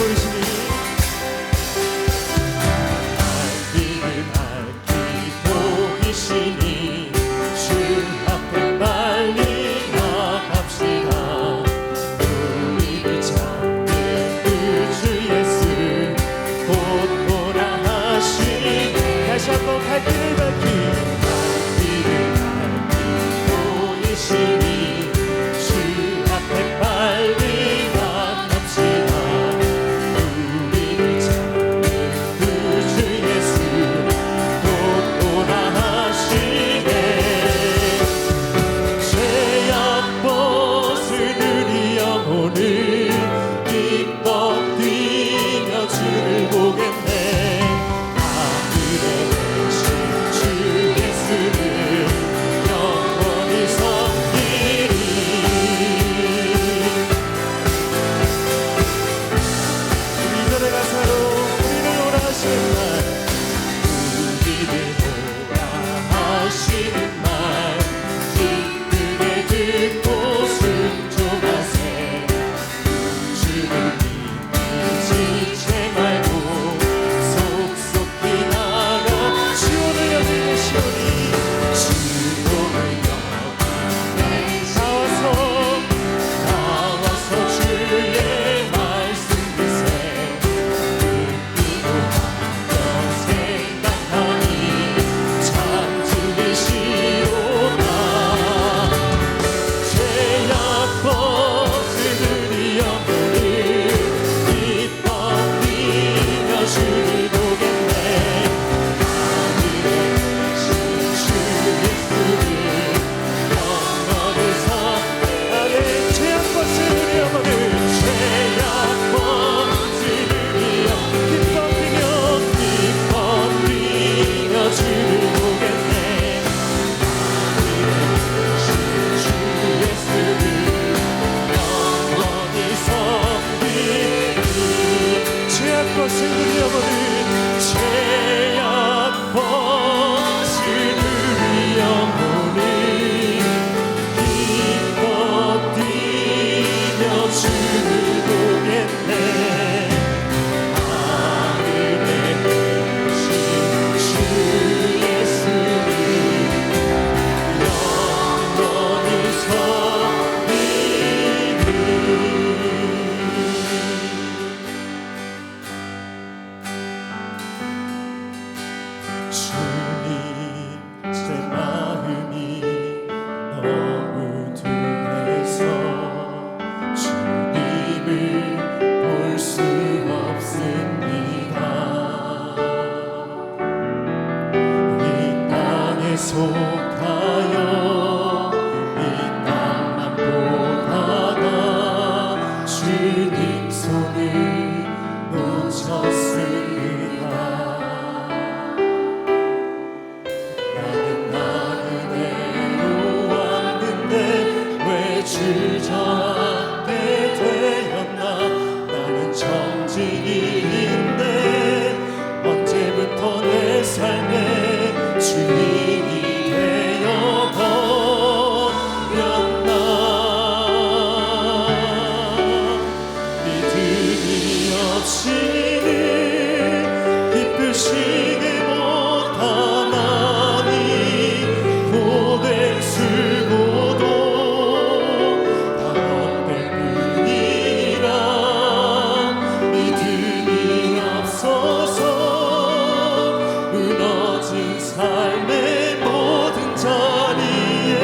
보이시니 보이시니 주 앞에 빨리 나갑시다. 우리를 찾는 그 주 예수 곧 오라 하시니 다시 한번 갈 길을 보이시니 주 앞에 빨리 나갑시다. 우리를 찾는 그 주 예수 속하여 이 땅만 보다가 주님 손을 놓쳤습니다. 나는 나그네로 왔는데 왜 주저앉게 되었나. 나는 정직인인데 언제부터 내 삶에 주님이 되어버렸나. 믿음이 없이는 기쁘시게 못하나니 고된 수고도 다 헛될 뿐이라. 믿음이 없어서 무너진 삶의 모든 자리에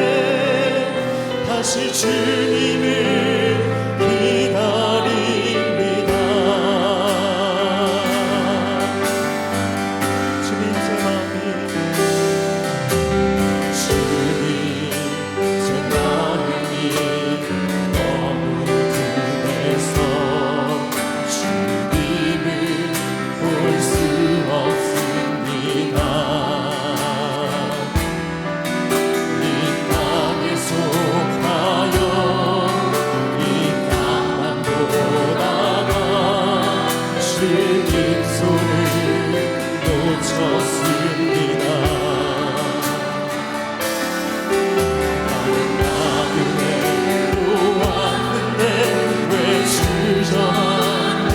다시 주님을 기다립니다. 주님 제 마음이 너무 둔해서 주님을 볼 수 없습니다. 주님 손을 놓쳤습니다. 나는 나그네로 왔는데 왜 주저앉게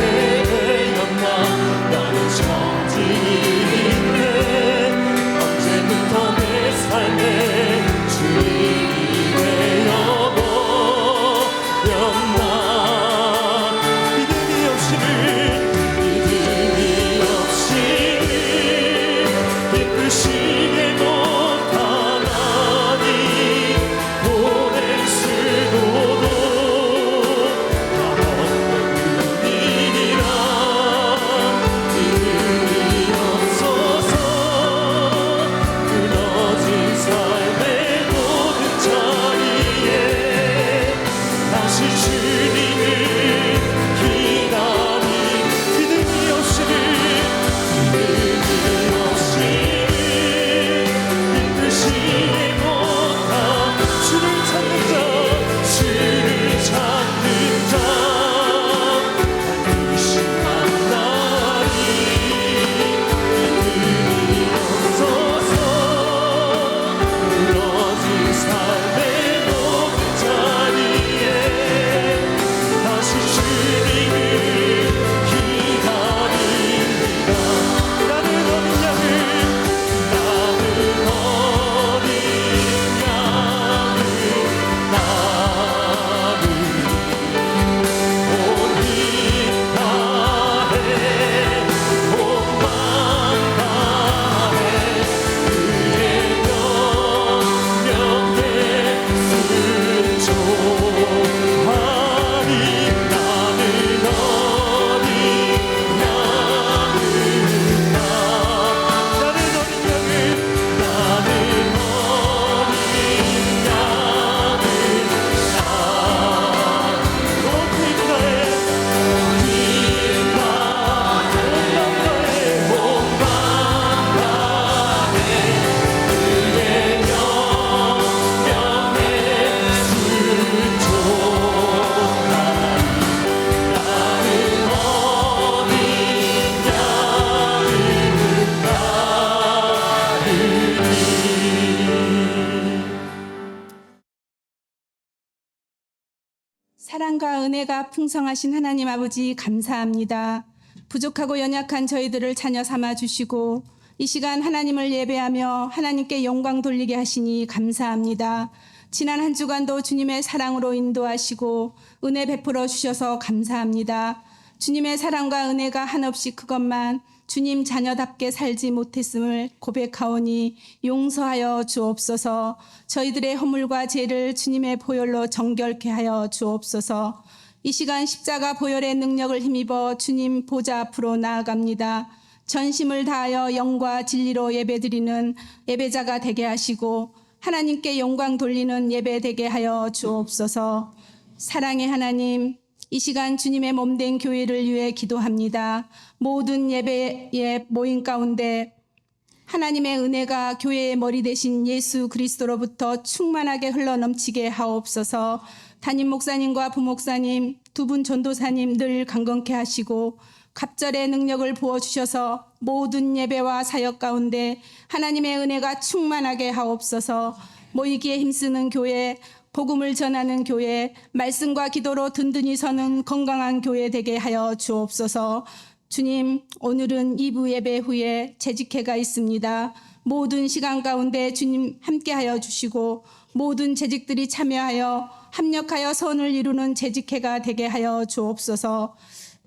사랑과 은혜가 풍성하신 하나님 아버지 감사합니다. 부족하고 연약한 저희들을 자녀 삼아 주시고 이 시간 하나님을 예배하며 하나님께 영광 돌리게 하시니 감사합니다. 지난 한 주간도 주님의 사랑으로 인도하시고 은혜 베풀어 주셔서 감사합니다. 주님의 사랑과 은혜가 한없이 크건만 주님 자녀답게 살지 못했음을 고백하오니 용서하여 주옵소서. 저희들의 허물과 죄를 주님의 보혈로 정결케 하여 주옵소서. 이 시간 십자가 보혈의 능력을 힘입어 주님 보좌 앞으로 나아갑니다. 전심을 다하여 영과 진리로 예배드리는 예배자가 되게 하시고 하나님께 영광 돌리는 예배 되게 하여 주옵소서. 사랑의 하나님, 이 시간 주님의 몸된 교회를 위해 기도합니다. 모든 예배의 모임 가운데 하나님의 은혜가 교회의 머리 대신 예수 그리스도로부터 충만하게 흘러넘치게 하옵소서. 담임 목사님과 부목사님, 두 분 전도사님 늘 강건케 하시고 갑절의 능력을 부어주셔서 모든 예배와 사역 가운데 하나님의 은혜가 충만하게 하옵소서. 모이기에 힘쓰는 교회, 복음을 전하는 교회, 말씀과 기도로 든든히 서는 건강한 교회 되게 하여 주옵소서. 주님, 오늘은 2부 예배 후에 재직회가 있습니다. 모든 시간 가운데 주님 함께하여 주시고 모든 재직들이 참여하여 합력하여 선을 이루는 재직회가 되게 하여 주옵소서.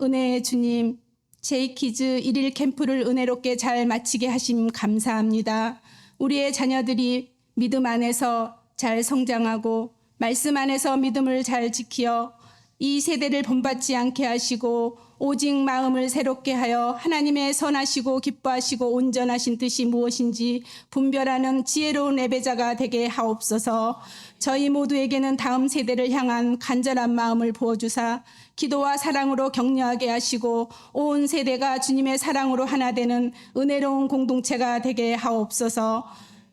은혜의 주님, 제이키즈 1일 캠프를 은혜롭게 잘 마치게 하심 감사합니다. 우리의 자녀들이 믿음 안에서 잘 성장하고 말씀 안에서 믿음을 잘 지키어 이 세대를 본받지 않게 하시고 오직 마음을 새롭게 하여 하나님의 선하시고 기뻐하시고 온전하신 뜻이 무엇인지 분별하는 지혜로운 예배자가 되게 하옵소서. 저희 모두에게는 다음 세대를 향한 간절한 마음을 부어주사 기도와 사랑으로 격려하게 하시고 온 세대가 주님의 사랑으로 하나 되는 은혜로운 공동체가 되게 하옵소서.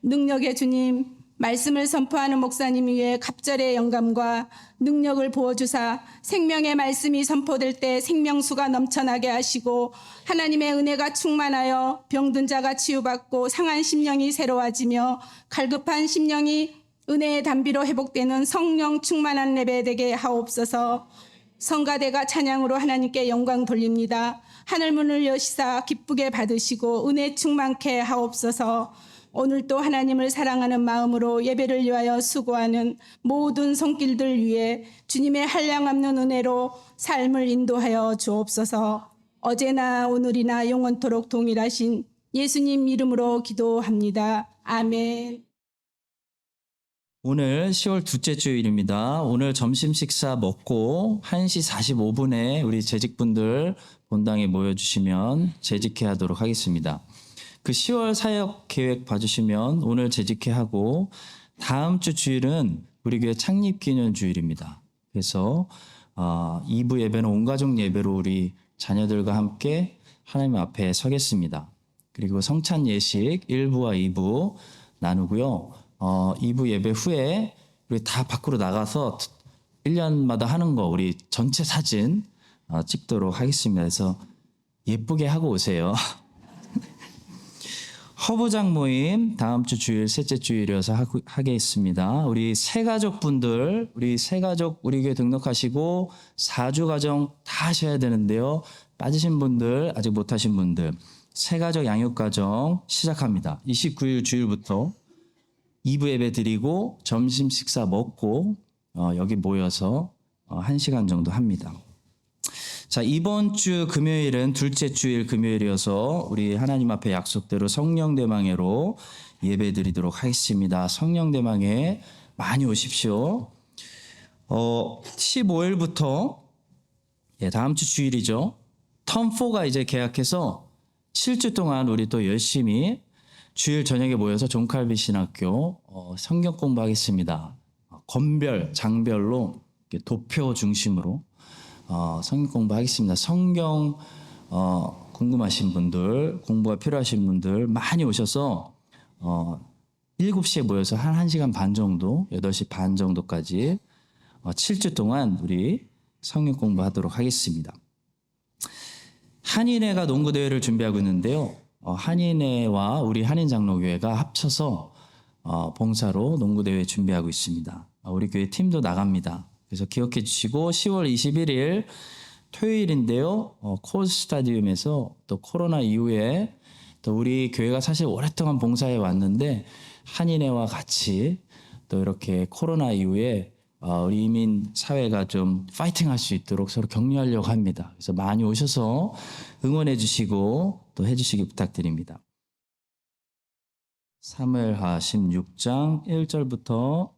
능력의 주님, 말씀을 선포하는 목사님 위에 갑절의 영감과 능력을 부어주사 생명의 말씀이 선포될 때 생명수가 넘쳐나게 하시고 하나님의 은혜가 충만하여 병든 자가 치유받고 상한 심령이 새로워지며 갈급한 심령이 은혜의 담비로 회복되는 성령 충만한 예배 되게 하옵소서. 성가대가 찬양으로 하나님께 영광 돌립니다. 하늘문을 여시사 기쁘게 받으시고 은혜 충만케 하옵소서. 오늘도 하나님을 사랑하는 마음으로 예배를 위하여 수고하는 모든 손길들 위해 주님의 한량없는 은혜로 삶을 인도하여 주옵소서. 어제나 오늘이나 영원토록 동일하신 예수님 이름으로 기도합니다. 아멘. 오늘 10월 둘째 주일입니다. 오늘 점심 식사 먹고 1시 45분에 우리 재직분들 본당에 모여주시면 재직회 하도록 하겠습니다. 그 10월 사역 계획 봐주시면 오늘 재직회 하고 다음 주 주일은 우리 교회 창립 기념 주일입니다. 그래서 2부 예배는 온 가족 예배로 우리 자녀들과 함께 하나님 앞에 서겠습니다. 그리고 성찬 예식 1부와 2부 나누고요. 2부 예배 후에 우리 다 밖으로 나가서 1년마다 하는 거 우리 전체 사진 찍도록 하겠습니다. 그래서 예쁘게 하고 오세요. 허부장 모임 다음 주 주일 셋째 주일이어서 하겠습니다. 우리 새가족분들 우리 새가족 우리 교회 등록하시고 4주 가정 다 하셔야 되는데요. 빠지신 분들 아직 못하신 분들 새가족 양육가정 시작합니다. 29일 주일부터 2부 예배 드리고 점심 식사 먹고 여기 모여서 1시간 정도 합니다. 자, 이번 주 금요일은 둘째 주일 금요일이어서 우리 하나님 앞에 약속대로 성령대망회로 예배 드리도록 하겠습니다. 성령대망회 많이 오십시오. 15일부터 다음 주 주일이죠. 텀4가 이제 계약해서 7주 동안 우리 또 열심히 주일 저녁에 모여서 종칼비 신학교 성경 공부하겠습니다. 건별, 장별로 도표 중심으로 성경 공부하겠습니다. 성경 궁금하신 분들, 공부가 필요하신 분들 많이 오셔서 7시에 모여서 한 1시간 반 정도, 8시 반 정도까지 7주 동안 우리 성경 공부하도록 하겠습니다. 한인회가 농구대회를 준비하고 있는데요. 한인회와 우리 한인장로교회가 합쳐서 봉사로 농구대회 준비하고 있습니다. 우리 교회 팀도 나갑니다. 그래서 기억해 주시고 10월 21일 토요일인데요. 코스 스타디움에서 또 코로나 이후에 또 우리 교회가 사실 오랫동안 봉사해 왔는데 한인회와 같이 또 이렇게 코로나 이후에 우리 이민 사회가 좀 파이팅할 수 있도록 서로 격려하려고 합니다. 그래서 많이 오셔서 응원해 주시고 또 해주시기 부탁드립니다. 사무엘하 16장 1절부터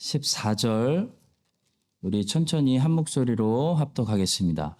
14절 우리 천천히 한 목소리로 합독하겠습니다.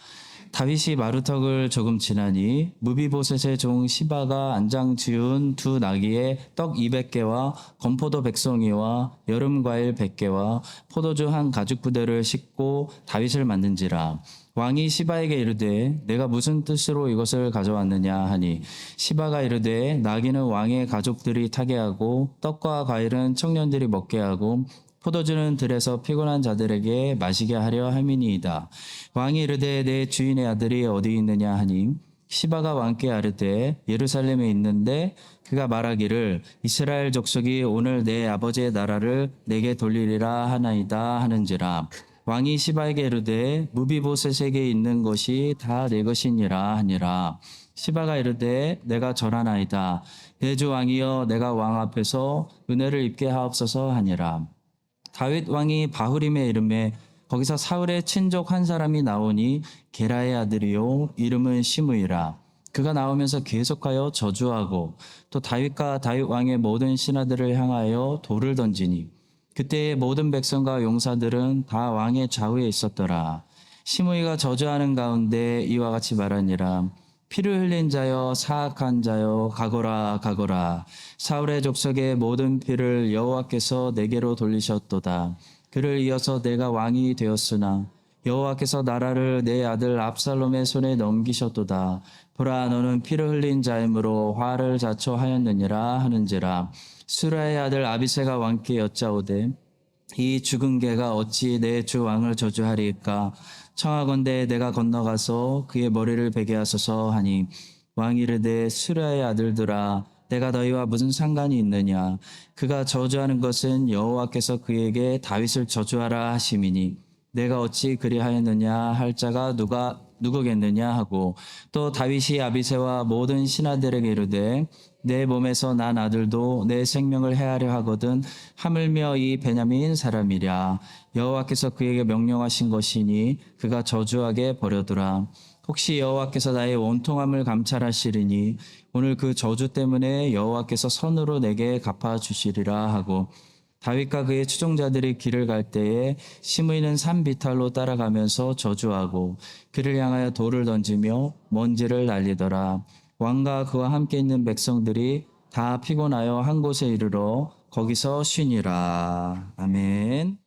다윗이 마루턱을 조금 지나니 무비보셋의 종 시바가 안장 지은 두 나귀에 떡 200개와 건포도 100송이와 여름 과일 100개와 포도주 한 가죽 부대를 싣고 다윗을 만든지라. 왕이 시바에게 이르되 내가 무슨 뜻으로 이것을 가져왔느냐 하니 시바가 이르되 나귀는 왕의 가족들이 타게 하고 떡과 과일은 청년들이 먹게 하고 포도주는 들에서 피곤한 자들에게 마시게 하려 함이니이다. 왕이 이르되 내 주인의 아들이 어디 있느냐 하니 시바가 왕께 아뢰되 예루살렘에 있는데 그가 말하기를 이스라엘 족속이 오늘 내 아버지의 나라를 내게 돌리리라 하나이다 하는지라. 왕이 시바에게 이르되 무비보셋에게 있는 것이 다 내 것이니라 하니라. 시바가 이르되 내가 절하나이다. 내 주 왕이여 내가 왕 앞에서 은혜를 입게 하옵소서 하니라. 다윗 왕이 바후림에 이름에 거기서 사울의 친족 한 사람이 나오니 게라의 아들이요 이름은 시므이라. 그가 나오면서 계속하여 저주하고 또 다윗과 다윗 왕의 모든 신하들을 향하여 돌을 던지니 그때의 모든 백성과 용사들은 다 왕의 좌우에 있었더라. 시므이가 저주하는 가운데 이와 같이 말하니라. 피를 흘린 자여 사악한 자여 가거라 가거라. 사울의 족속의 모든 피를 여호와께서 내게로 돌리셨도다. 그를 이어서 내가 왕이 되었으나 여호와께서 나라를 내 아들 압살롬의 손에 넘기셨도다. 보라 너는 피를 흘린 자이므로 화를 자초하였느니라 하는지라. 수라의 아들 아비새가 왕께 여짜오되 이 죽은 개가 어찌 내 주 왕을 저주하리까? 청하건대 내가 건너가서 그의 머리를 베게 하소서 하니 왕이 이르되 수라의 아들들아 내가 너희와 무슨 상관이 있느냐? 그가 저주하는 것은 여호와께서 그에게 다윗을 저주하라 하심이니 내가 어찌 그리하였느냐 할 자가 누구겠느냐 하고 또 다윗이 아비새와 모든 신하들에게 이르되 내 몸에서 난 아들도 내 생명을 해하려 하거든 하물며 이 베냐민 사람이랴. 여호와께서 그에게 명령하신 것이니 그가 저주하게 버려두라. 혹시 여호와께서 나의 원통함을 감찰하시리니 오늘 그 저주 때문에 여호와께서 선으로 내게 갚아주시리라 하고 다윗과 그의 추종자들이 길을 갈 때에 시므이는 산 비탈로 따라가면서 저주하고 그를 향하여 돌을 던지며 먼지를 날리더라. 왕과 그와 함께 있는 백성들이 다 피곤하여 한 곳에 이르러 거기서 쉬니라. 아멘.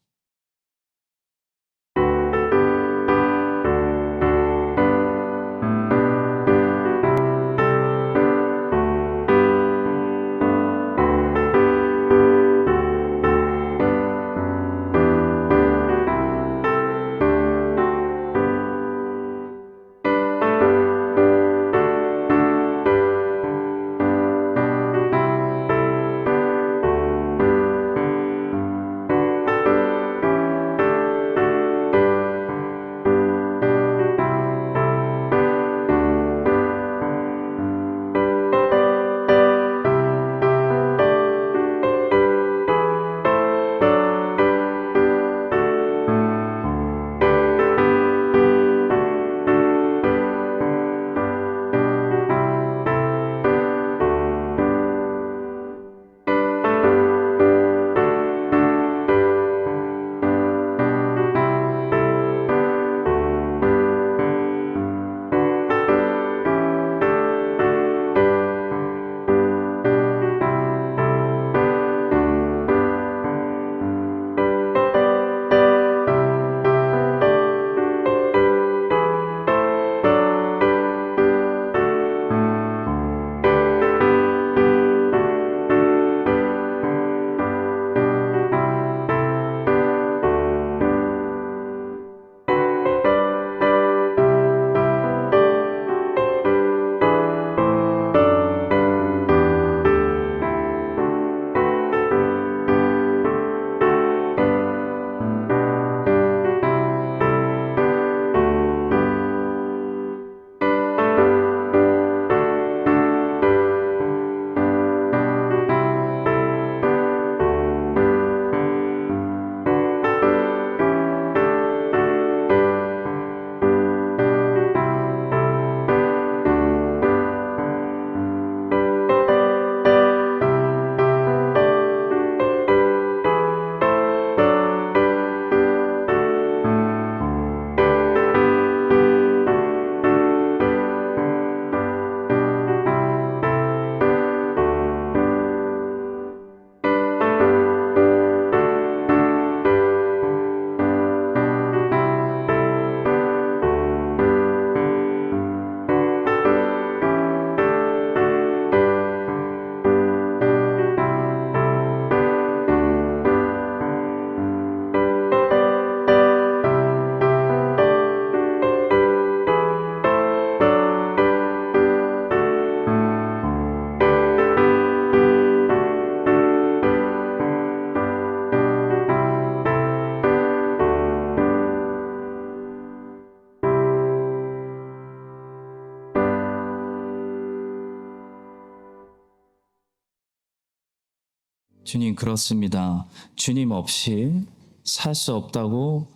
주님 그렇습니다. 주님 없이 살 수 없다고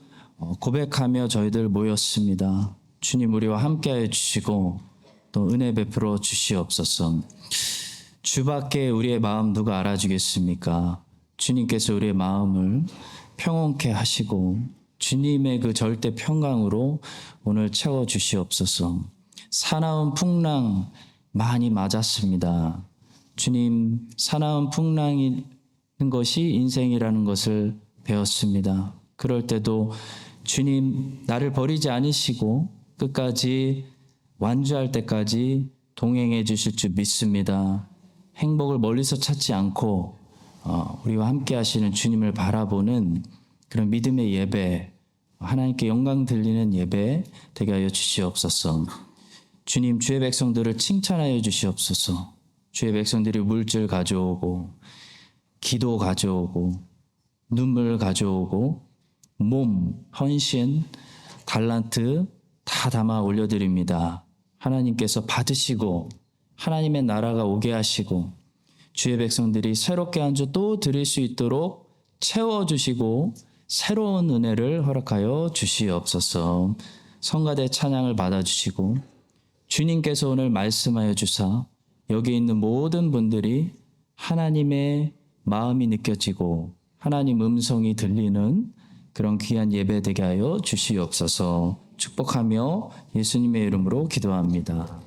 고백하며 저희들 모였습니다. 주님 우리와 함께하여 주시고 또 은혜 베풀어 주시옵소서. 주밖에 우리의 마음 누가 알아주겠습니까? 주님께서 우리의 마음을 평온케 하시고 주님의 그 절대 평강으로 오늘 채워 주시옵소서. 사나운 풍랑 많이 맞았습니다. 주님, 사나운 풍랑인 것이 인생이라는 것을 배웠습니다. 그럴 때도 주님 나를 버리지 않으시고 끝까지 완주할 때까지 동행해 주실 줄 믿습니다. 행복을 멀리서 찾지 않고 우리와 함께 하시는 주님을 바라보는 그런 믿음의 예배, 하나님께 영광 들리는 예배 되게 하여 주시옵소서. 주님, 주의 백성들을 칭찬하여 주시옵소서. 주의 백성들이 물질 가져오고 기도 가져오고 눈물 가져오고 몸, 헌신, 달란트 다 담아 올려드립니다. 하나님께서 받으시고 하나님의 나라가 오게 하시고 주의 백성들이 새롭게 한 주 또 드릴 수 있도록 채워주시고 새로운 은혜를 허락하여 주시옵소서. 성가대 찬양을 받아주시고 주님께서 오늘 말씀하여 주사 여기 있는 모든 분들이 하나님의 마음이 느껴지고 하나님 음성이 들리는 그런 귀한 예배 되게 하여 주시옵소서. 축복하며 예수님의 이름으로 기도합니다.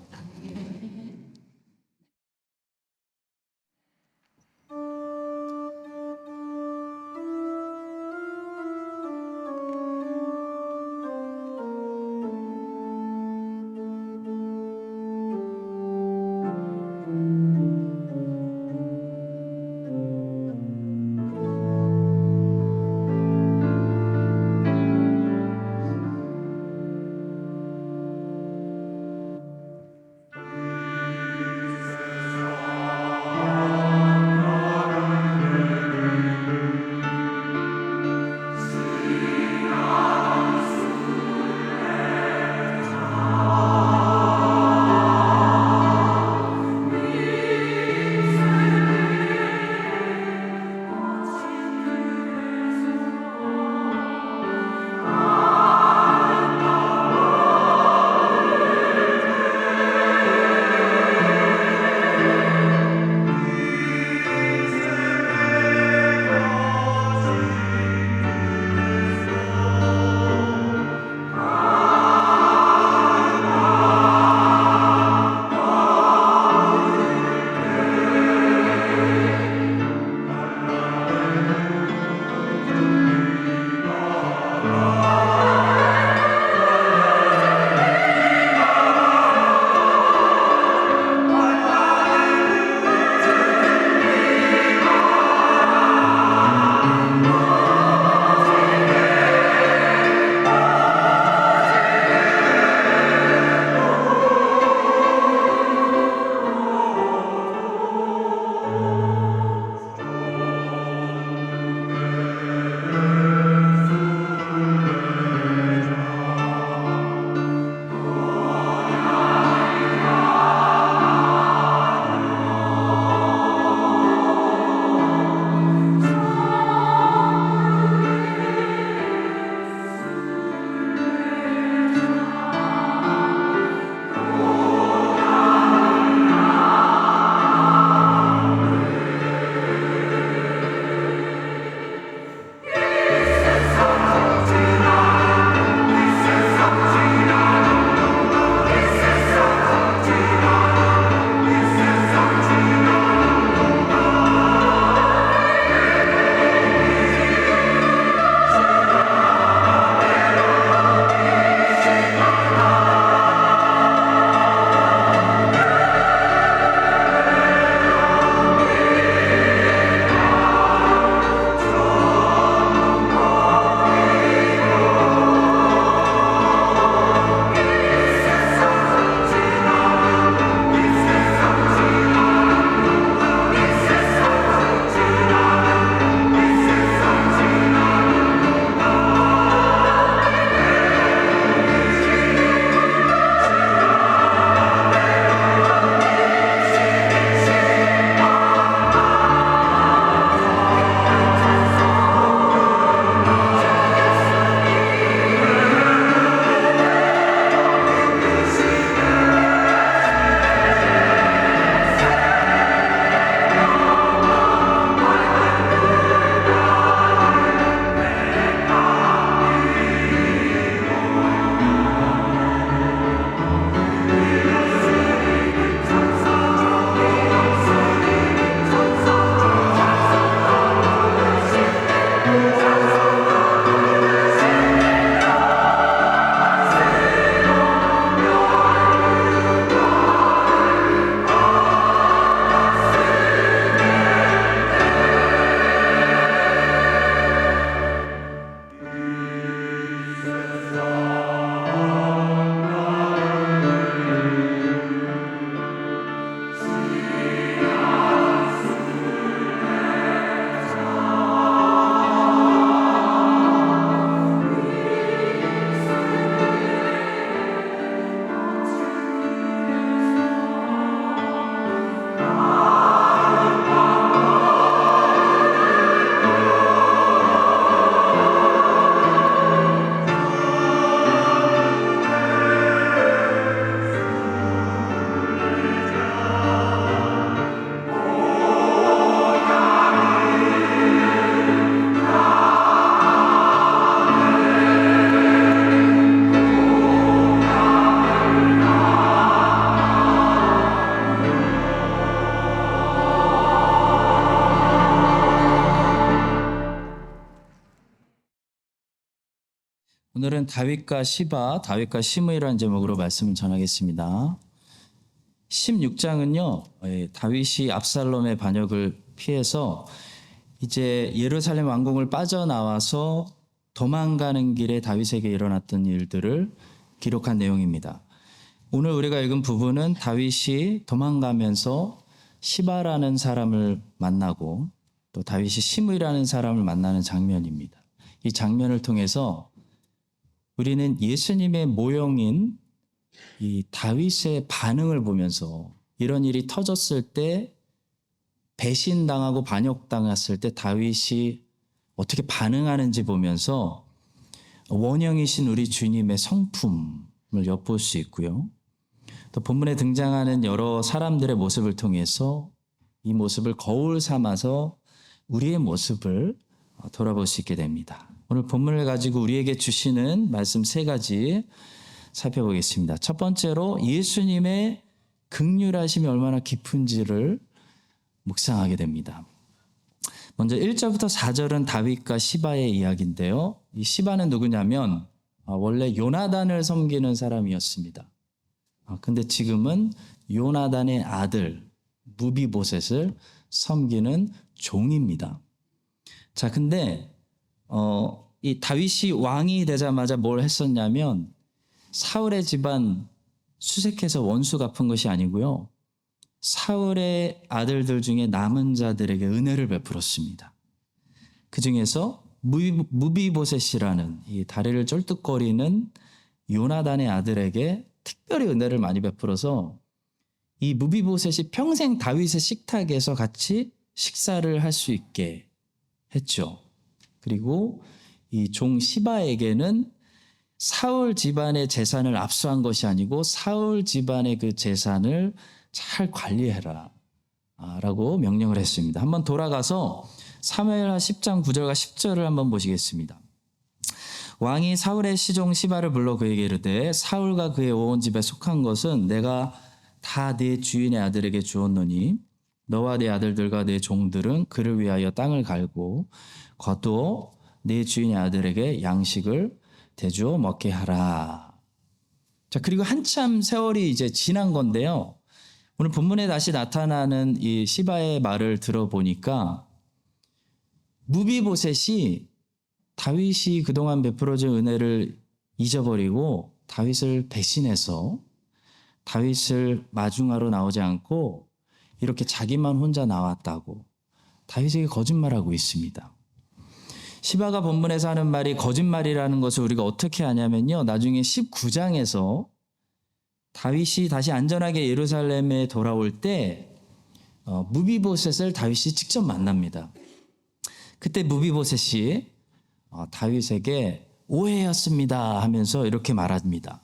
오늘은 다윗과 시바, 다윗과 시므이라는 제목으로 말씀을 전하겠습니다. 16장은요, 다윗이 압살롬의 반역을 피해서 이제 예루살렘 왕궁을 빠져나와서 도망가는 길에 다윗에게 일어났던 일들을 기록한 내용입니다. 오늘 우리가 읽은 부분은 다윗이 도망가면서 시바라는 사람을 만나고 또 다윗이 시므이라는 사람을 만나는 장면입니다. 이 장면을 통해서 우리는 예수님의 모형인 이 다윗의 반응을 보면서 이런 일이 터졌을 때 배신당하고 반역당했을 때 다윗이 어떻게 반응하는지 보면서 원형이신 우리 주님의 성품을 엿볼 수 있고요. 또 본문에 등장하는 여러 사람들의 모습을 통해서 이 모습을 거울 삼아서 우리의 모습을 돌아볼 수 있게 됩니다. 오늘 본문을 가지고 우리에게 주시는 말씀 3가지 살펴보겠습니다. 첫 번째로 예수님의 긍휼하심이 얼마나 깊은지를 묵상하게 됩니다. 먼저 1절부터 4절은 다윗과 시바의 이야기인데요. 이 시바는 누구냐면 원래 요나단을 섬기는 사람이었습니다. 근데 지금은 요나단의 아들 무비보셋을 섬기는 종입니다. 자, 근데 이 다윗이 왕이 되자마자 뭘 했었냐면 사울의 집안 수색해서 원수 갚은 것이 아니고요. 사울의 아들들 중에 남은 자들에게 은혜를 베풀었습니다. 그 중에서 무비보셋이라는 이 다리를 쩔뚝거리는 요나단의 아들에게 특별히 은혜를 많이 베풀어서 이 무비보셋이 평생 다윗의 식탁에서 같이 식사를 할 수 있게 했죠. 그리고 이 종 시바에게는 사울 집안의 재산을 압수한 것이 아니고 사울 집안의 그 재산을 잘 관리해라 라고 명령을 했습니다. 한번 돌아가서 사무엘하 10장 9절과 10절을 한번 보시겠습니다. 왕이 사울의 시종 시바를 불러 그에게 이르되 사울과 그의 온 집에 속한 것은 내가 다 네 주인의 아들에게 주었노니 너와 네 아들들과 네 종들은 그를 위하여 땅을 갈고 거두어 네 주인의 아들에게 양식을 대주어 먹게 하라. 자, 그리고 한참 세월이 이제 지난 건데요. 오늘 본문에 다시 나타나는 이 시바의 말을 들어보니까 무비보셋이 다윗이 그동안 베풀어준 은혜를 잊어버리고 다윗을 배신해서 다윗을 마중하러 나오지 않고 이렇게 자기만 혼자 나왔다고 다윗에게 거짓말하고 있습니다. 시바가 본문에서 하는 말이 거짓말이라는 것을 우리가 어떻게 아냐면요. 나중에 19장에서 다윗이 다시 안전하게 예루살렘에 돌아올 때 무비보셋을 다윗이 직접 만납니다. 그때 무비보셋이 다윗에게 오해였습니다 하면서 이렇게 말합니다.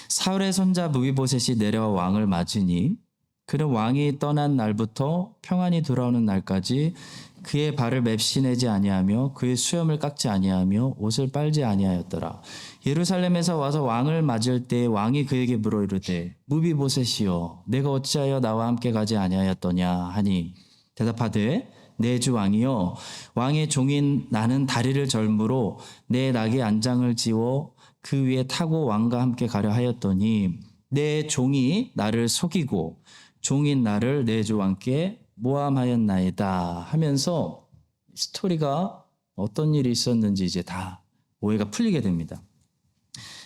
사울의 손자 무비보셋이 내려와 왕을 맞으니 그는 왕이 떠난 날부터 평안히 돌아오는 날까지 그의 발을 맵시내지 아니하며 그의 수염을 깎지 아니하며 옷을 빨지 아니하였더라. 예루살렘에서 와서 왕을 맞을 때 왕이 그에게 물어 이르되 무비보셋이여 내가 어찌하여 나와 함께 가지 아니하였더냐 하니 대답하되 내 주 왕이여 왕의 종인 나는 다리를 절므로 내 낙에 안장을 지워 그 위에 타고 왕과 함께 가려 하였더니 내 종이 나를 속이고 종인 나를 내 주 왕께 모함하였나이다 하면서 스토리가 어떤 일이 있었는지 이제 다 오해가 풀리게 됩니다.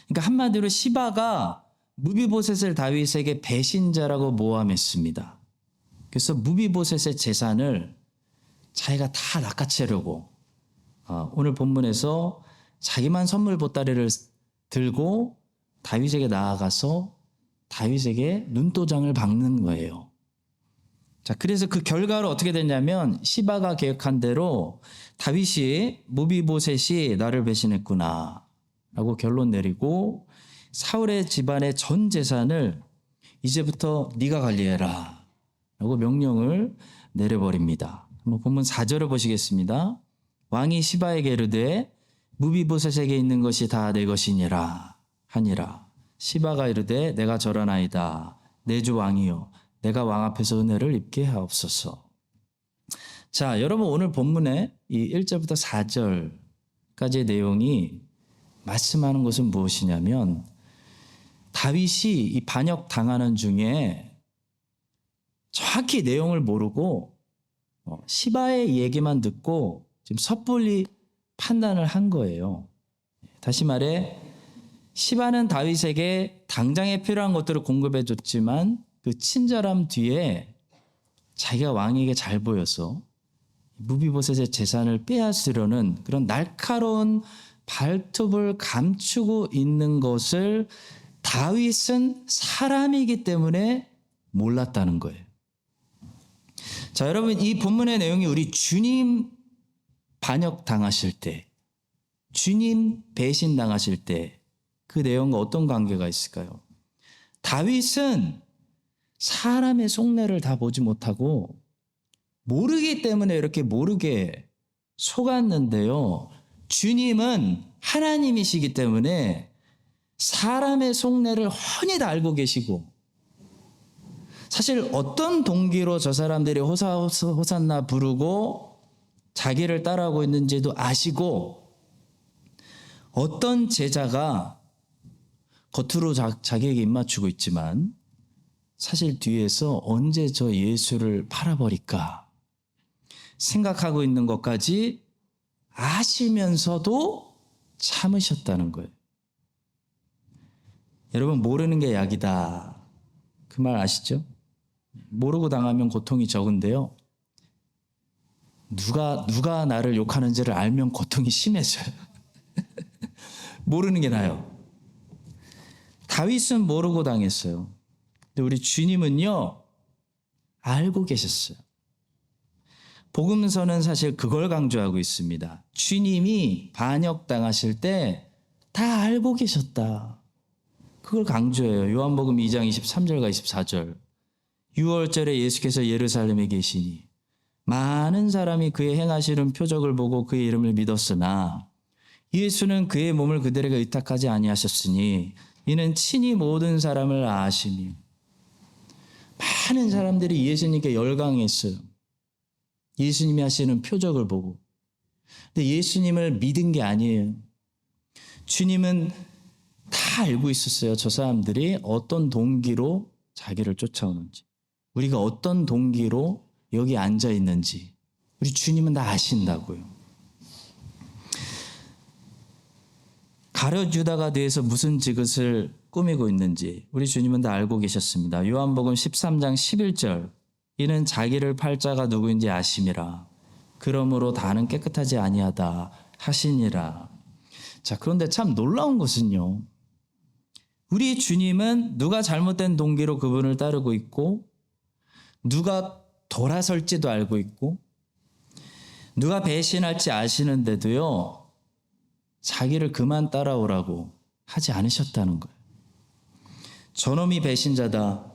그러니까 한마디로 시바가 무비보셋을 다윗에게 배신자라고 모함했습니다. 그래서 무비보셋의 재산을 자기가 다 낚아채려고 오늘 본문에서 자기만 선물 보따리를 들고 다윗에게 나아가서 다윗에게 눈도장을 박는 거예요. 자, 그래서 그 결과로 어떻게 됐냐면 시바가 계획한 대로 다윗이 무비보셋이 나를 배신했구나 라고 결론 내리고 사울의 집안의 전 재산을 이제부터 네가 관리해라 라고 명령을 내려버립니다. 한번 본문 4절을 보시겠습니다. 왕이 시바에게 이르되 무비보셋에게 있는 것이 다 내 것이니라 하니라. 시바가 이르되 내가 절하나이다. 내 주 왕이요 내가 왕 앞에서 은혜를 입게 하옵소서. 자, 여러분 오늘 본문의 이 1절부터 4절까지의 내용이 말씀하는 것은 무엇이냐면 다윗이 이 반역 당하는 중에 정확히 내용을 모르고 시바의 얘기만 듣고 지금 섣불리 판단을 한 거예요. 다시 말해 시바는 다윗에게 당장에 필요한 것들을 공급해 줬지만 그 친절함 뒤에 자기가 왕에게 잘 보여서 무비보셋의 재산을 빼앗으려는 그런 날카로운 발톱을 감추고 있는 것을 다윗은 사람이기 때문에 몰랐다는 거예요. 자, 여러분, 이 본문의 내용이 우리 주님 반역 당하실 때, 주님 배신 당하실 때 그 내용과 어떤 관계가 있을까요? 다윗은 사람의 속내를 다 보지 못하고 모르기 때문에 이렇게 모르게 속았는데요. 주님은 하나님이시기 때문에 사람의 속내를 훤히 다 알고 계시고, 사실 어떤 동기로 저 사람들이 호산나 부르고 자기를 따라오고 있는지도 아시고, 어떤 제자가 겉으로 자기에게 입맞추고 있지만 사실 뒤에서 언제 저 예수를 팔아버릴까 생각하고 있는 것까지 아시면서도 참으셨다는 거예요. 여러분, 모르는 게 약이다. 그 말 아시죠? 모르고 당하면 고통이 적은데요. 누가 나를 욕하는지를 알면 고통이 심해져요. 모르는 게 나아요. 다윗은 모르고 당했어요. 근데 우리 주님은요, 알고 계셨어요. 복음서는 사실 그걸 강조하고 있습니다. 주님이 반역당하실 때 다 알고 계셨다. 그걸 강조해요. 요한복음 2장 23절과 24절. 6월절에 예수께서 예루살렘에 계시니 많은 사람이 그의 행하시는 표적을 보고 그의 이름을 믿었으나 예수는 그의 몸을 그들에게 의탁하지 아니하셨으니 이는 친히 모든 사람을 아시니. 많은 사람들이 예수님께 열광했어요. 예수님이 하시는 표적을 보고. 근데 예수님을 믿은 게 아니에요. 주님은 다 알고 있었어요. 저 사람들이 어떤 동기로 자기를 쫓아오는지, 우리가 어떤 동기로 여기 앉아 있는지 우리 주님은 다 아신다고요. 가룟 유다가 돼서 무슨 지긋을 꾸미고 있는지 우리 주님은 다 알고 계셨습니다. 요한복음 13장 11절. 이는 자기를 팔 자가 누구인지 아심이라. 그러므로 다는 깨끗하지 아니하다 하시니라. 자, 그런데 참 놀라운 것은요, 우리 주님은 누가 잘못된 동기로 그분을 따르고 있고, 누가 돌아설지도 알고 있고, 누가 배신할지 아시는데도요, 자기를 그만 따라오라고 하지 않으셨다는 거예요. 저놈이 배신자다.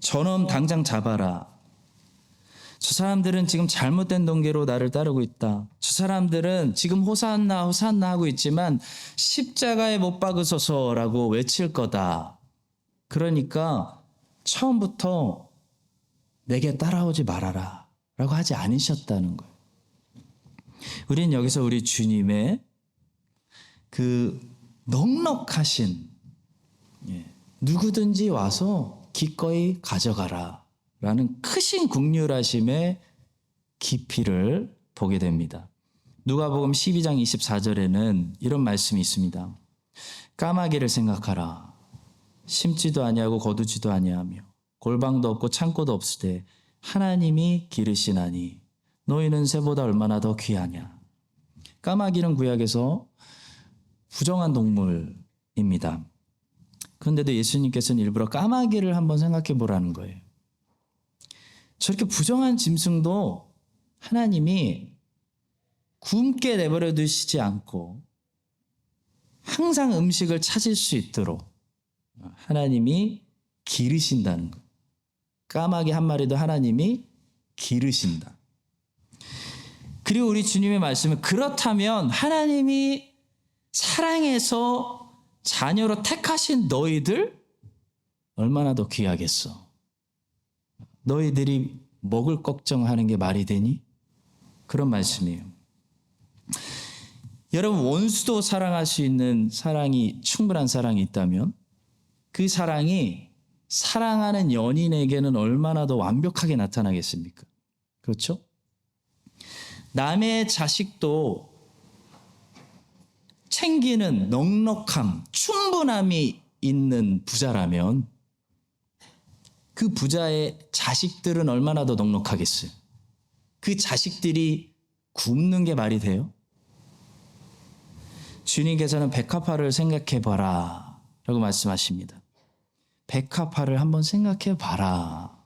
저놈 당장 잡아라. 저 사람들은 지금 잘못된 동기로 나를 따르고 있다. 저 사람들은 지금 호산나 호산나 하고 있지만 십자가에 못 박으소서라고 외칠 거다. 그러니까 처음부터 내게 따라오지 말아라 라고 하지 않으셨다는 거예요. 우리는 여기서 우리 주님의 그 넉넉하신, 누구든지 와서 기꺼이 가져가라 라는 크신 긍휼하심의 깊이를 보게 됩니다. 누가복음 12장 24절에는 이런 말씀이 있습니다. 까마귀를 생각하라. 심지도 아니하고 거두지도 아니하며 골방도 없고 창고도 없을 때 하나님이 기르시나니 너희는 새보다 얼마나 더 귀하냐. 까마귀는 구약에서 부정한 동물입니다. 그런데도 예수님께서는 일부러 까마귀를 한번 생각해 보라는 거예요. 저렇게 부정한 짐승도 하나님이 굶게 내버려 두시지 않고 항상 음식을 찾을 수 있도록 하나님이 기르신다는 거예요. 까마귀 한 마리도 하나님이 기르신다. 그리고 우리 주님의 말씀은 그렇다면 하나님이 사랑해서 자녀로 택하신 너희들 얼마나 더 귀하겠어. 너희들이 먹을 걱정하는 게 말이 되니? 그런 말씀이에요. 여러분, 원수도 사랑할 수 있는 사랑이, 충분한 사랑이 있다면 그 사랑이 사랑하는 연인에게는 얼마나 더 완벽하게 나타나겠습니까? 그렇죠? 남의 자식도 챙기는 넉넉함, 충분함이 있는 부자라면 그 부자의 자식들은 얼마나 더 넉넉하겠어요? 그 자식들이 굶는 게 말이 돼요? 주님께서는 백합화를 생각해봐라 라고 말씀하십니다. 백합화를 한번 생각해봐라.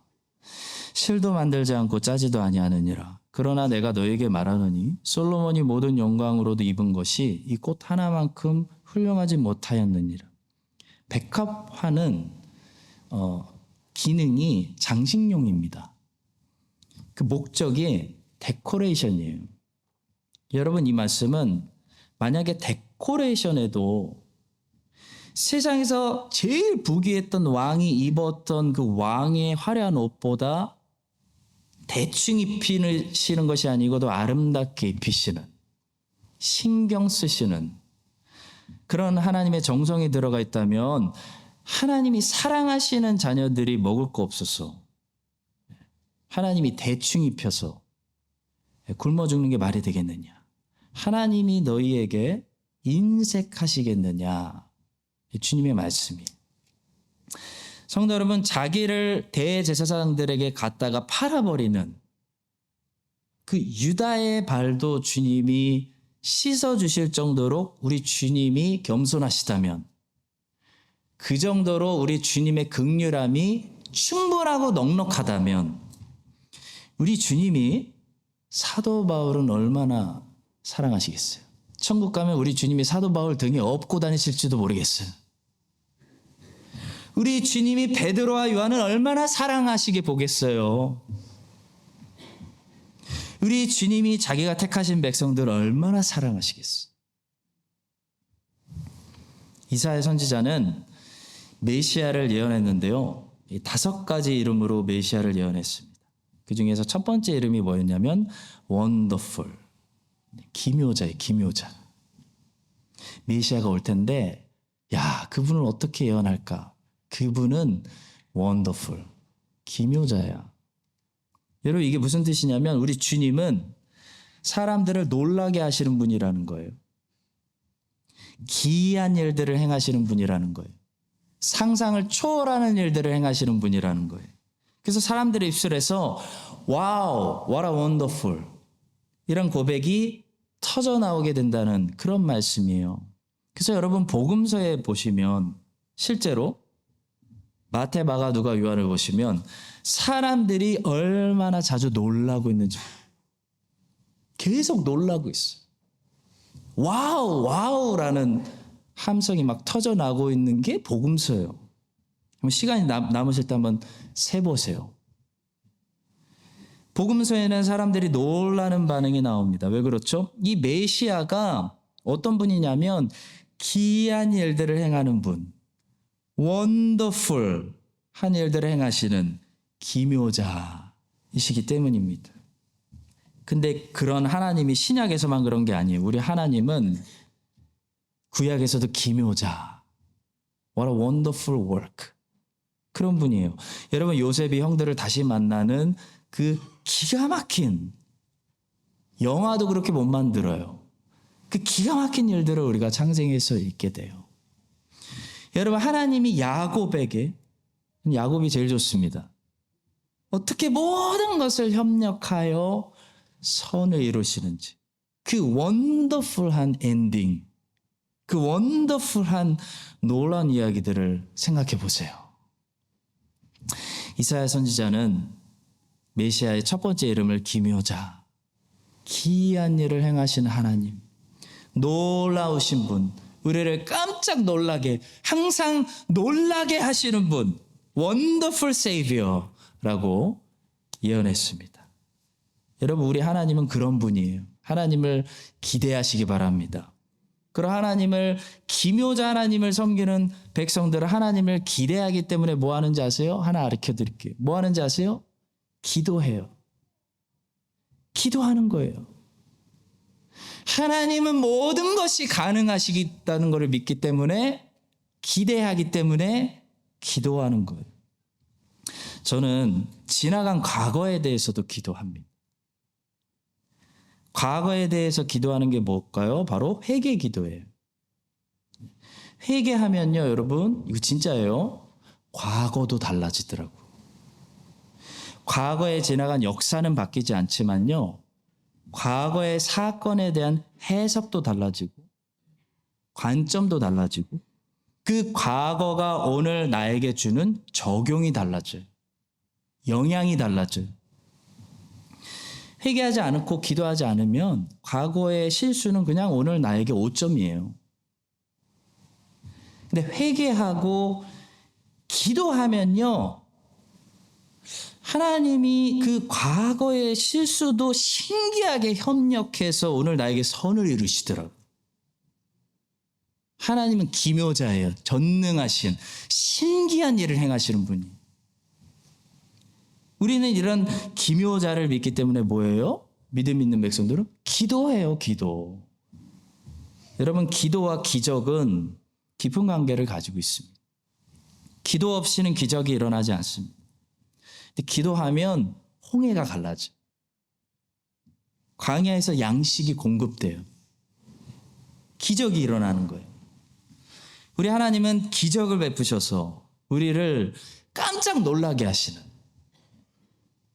실도 만들지 않고 짜지도 아니하느니라. 그러나 내가 너에게 말하노니 솔로몬이 모든 영광으로도 입은 것이 이 꽃 하나만큼 훌륭하지 못하였느니라. 백합화는 기능이 장식용입니다. 그 목적이 데코레이션이에요. 여러분, 이 말씀은 만약에 데코레이션에도 세상에서 제일 부귀했던 왕이 입었던 그 왕의 화려한 옷보다 대충 입히시는 것이 아니고 더 아름답게 입히시는, 신경 쓰시는 그런 하나님의 정성이 들어가 있다면 하나님이 사랑하시는 자녀들이 먹을 거 없어서 하나님이 대충 입혀서 굶어 죽는 게 말이 되겠느냐? 하나님이 너희에게 인색하시겠느냐? 주님의 말씀이. 성도 여러분, 자기를 대제사장들에게 갖다가 팔아버리는 그 유다의 발도 주님이 씻어주실 정도로 우리 주님이 겸손하시다면, 그 정도로 우리 주님의 긍휼함이 충분하고 넉넉하다면 우리 주님이 사도 바울은 얼마나 사랑하시겠어요? 천국 가면 우리 주님이 사도 바울 등에 업고 다니실지도 모르겠어요. 우리 주님이 베드로와 요한을 얼마나 사랑하시게 보겠어요. 우리 주님이 자기가 택하신 백성들을 얼마나 사랑하시겠어요. 이사야 선지자는 메시아를 예언했는데요, 5가지 이름으로 메시아를 예언했습니다. 그 중에서 첫 번째 이름이 뭐였냐면 원더풀, 기묘자예요. 기묘자. 메시아가 올 텐데, 야, 그분을 어떻게 예언할까? 그분은 원더풀, 기묘자야. 여러분, 이게 무슨 뜻이냐면 우리 주님은 사람들을 놀라게 하시는 분이라는 거예요. 기이한 일들을 행하시는 분이라는 거예요. 상상을 초월하는 일들을 행하시는 분이라는 거예요. 그래서 사람들의 입술에서 와우, what a wonderful, 이런 고백이 터져 나오게 된다는 그런 말씀이에요. 그래서 여러분, 복음서에 보시면 실제로 마태, 마가, 누가, 요한을 보시면 사람들이 얼마나 자주 놀라고 있는지 계속 놀라고 있어요. 와우, 와우라는 함성이 막 터져나오고 있는 게 복음서예요. 시간이 남으실 때 한번 세보세요. 복음서에는 사람들이 놀라는 반응이 나옵니다. 왜 그렇죠? 이 메시아가 어떤 분이냐면 기이한 일들을 행하는 분, 원더풀 한 일들을 행하시는 기묘자이시기 때문입니다. 근데 그런 하나님이 신약에서만 그런 게 아니에요. 우리 하나님은 구약에서도 기묘자, what a wonderful work, 그런 분이에요. 여러분, 요셉이 형들을 다시 만나는 그 기가 막힌, 영화도 그렇게 못 만들어요. 그 기가 막힌 일들을 우리가 창생해서 읽게 돼요. 여러분, 하나님이 야곱에게, 야곱이 제일 좋습니다. 어떻게 모든 것을 협력하여 선을 이루시는지, 그 원더풀한 엔딩, 그 원더풀한 놀라운 이야기들을 생각해 보세요. 이사야 선지자는 메시아의 첫 번째 이름을 기묘자, 기이한 일을 행하시는 하나님, 놀라우신 분, 우리를 깜짝 놀라게, 항상 놀라게 하시는 분, 원더풀 세이비어라고 예언했습니다. 여러분, 우리 하나님은 그런 분이에요. 하나님을 기대하시기 바랍니다. 그런 하나님을, 기묘자 하나님을 섬기는 백성들은 하나님을 기대하기 때문에 뭐 하는지 아세요? 하나 가르쳐 드릴게요. 뭐 하는지 아세요? 기도해요. 기도하는 거예요. 하나님은 모든 것이 가능하시다는 것을 믿기 때문에, 기대하기 때문에 기도하는 거예요. 저는 지나간 과거에 대해서도 기도합니다. 과거에 대해서 기도하는 게 뭘까요? 바로 회개 기도예요. 회개하면요, 여러분, 이거 진짜예요. 과거도 달라지더라고요. 과거에 지나간 역사는 바뀌지 않지만요, 과거의 사건에 대한 해석도 달라지고, 관점도 달라지고, 그 과거가 오늘 나에게 주는 적용이 달라져요. 영향이 달라져요. 회개하지 않고 기도하지 않으면 과거의 실수는 그냥 오늘 나에게 오점이에요. 근데 회개하고 기도하면요, 하나님이 그 과거의 실수도 신기하게 협력해서 오늘 나에게 선을 이루시더라고요. 하나님은 기묘자예요. 전능하신 신기한 일을 행하시는 분이. 우리는 이런 기묘자를 믿기 때문에 뭐예요? 믿음 있는 백성들은 기도해요. 기도. 여러분, 기도와 기적은 깊은 관계를 가지고 있습니다. 기도 없이는 기적이 일어나지 않습니다. 근데 기도하면 홍해가 갈라져. 광야에서 양식이 공급돼요. 기적이 일어나는 거예요. 우리 하나님은 기적을 베푸셔서 우리를 깜짝 놀라게 하시는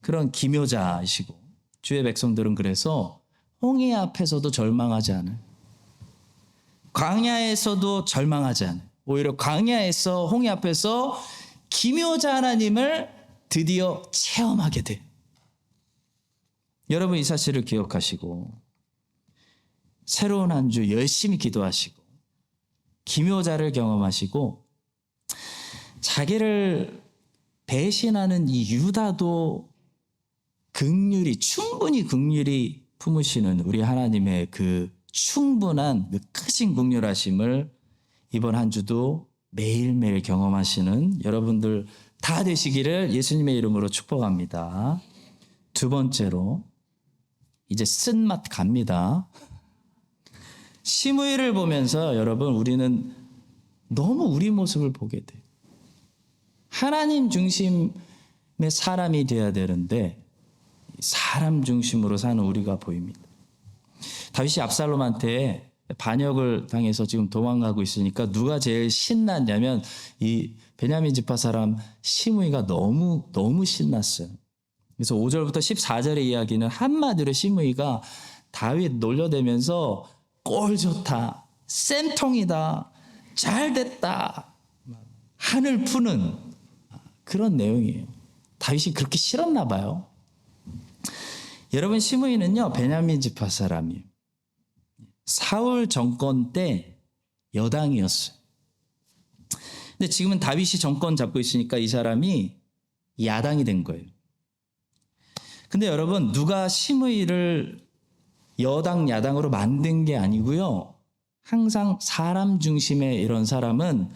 그런 기묘자이시고, 주의 백성들은 그래서 홍해 앞에서도 절망하지 않아요. 광야에서도 절망하지 않아요. 오히려 광야에서, 홍해 앞에서 기묘자 하나님을 드디어 체험하게 돼요. 여러분, 이 사실을 기억하시고 새로운 한 주 열심히 기도하시고 기묘자를 경험하시고, 자기를 배신하는 이 유다도 충분히 긍휼히 품으시는 우리 하나님의 그 충분한 그 크신 긍휼하심을 이번 한 주도 매일매일 경험하시는 여러분들 다 되시기를 예수님의 이름으로 축복합니다. 두 번째로, 이제 쓴맛 갑니다. 시므이를 보면서 여러분, 우리는 너무 우리 모습을 보게 돼요. 하나님 중심의 사람이 되어야 되는데 사람 중심으로 사는 우리가 보입니다. 다윗이 압살롬한테 반역을 당해서 지금 도망가고 있으니까 누가 제일 신났냐면 이 베냐민 지파 사람 시므이가 너무 신났어요. 그래서 5절부터 14절의 이야기는 한마디로 시므이가 다윗 놀려대면서 꼴 좋다, 쌤통이다, 잘 됐다, 한을 푸는 그런 내용이에요. 다윗이 그렇게 싫었나 봐요. 여러분, 시므이는요, 베냐민 지파 사람이에요. 사울 정권 때 여당이었어요. 근데 지금은 다윗이 정권 잡고 있으니까 이 사람이 야당이 된 거예요. 근데 여러분, 누가 시므이를 여당 야당으로 만든 게 아니고요, 항상 사람 중심의 이런 사람은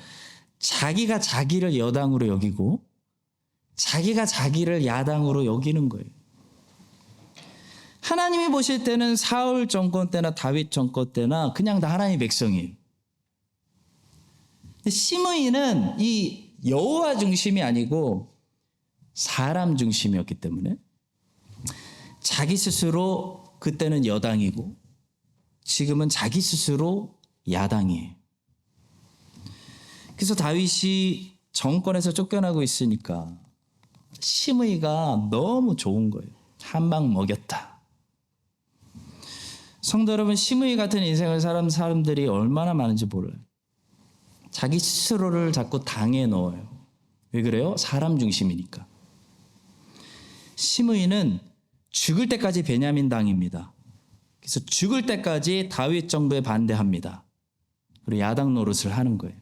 자기가 자기를 여당으로 여기고 자기가 자기를 야당으로 여기는 거예요. 하나님이 보실 때는 사울 정권 때나 다윗 정권 때나 그냥 다 하나님의 백성이에요. 시므이는 이 여호와 중심이 아니고 사람 중심이었기 때문에 자기 스스로 그때는 여당이고 지금은 자기 스스로 야당이에요. 그래서 다윗이 정권에서 쫓겨나고 있으니까 시므이가 너무 좋은 거예요. 한 방 먹였다. 성도 여러분, 시므이 같은 인생을 사는 사람들이 얼마나 많은지 몰라요. 자기 스스로를 자꾸 당해 넣어요. 왜 그래요? 사람 중심이니까. 시므이는 죽을 때까지 베냐민 당입니다. 그래서 죽을 때까지 다윗 정부에 반대합니다. 그리고 야당 노릇을 하는 거예요.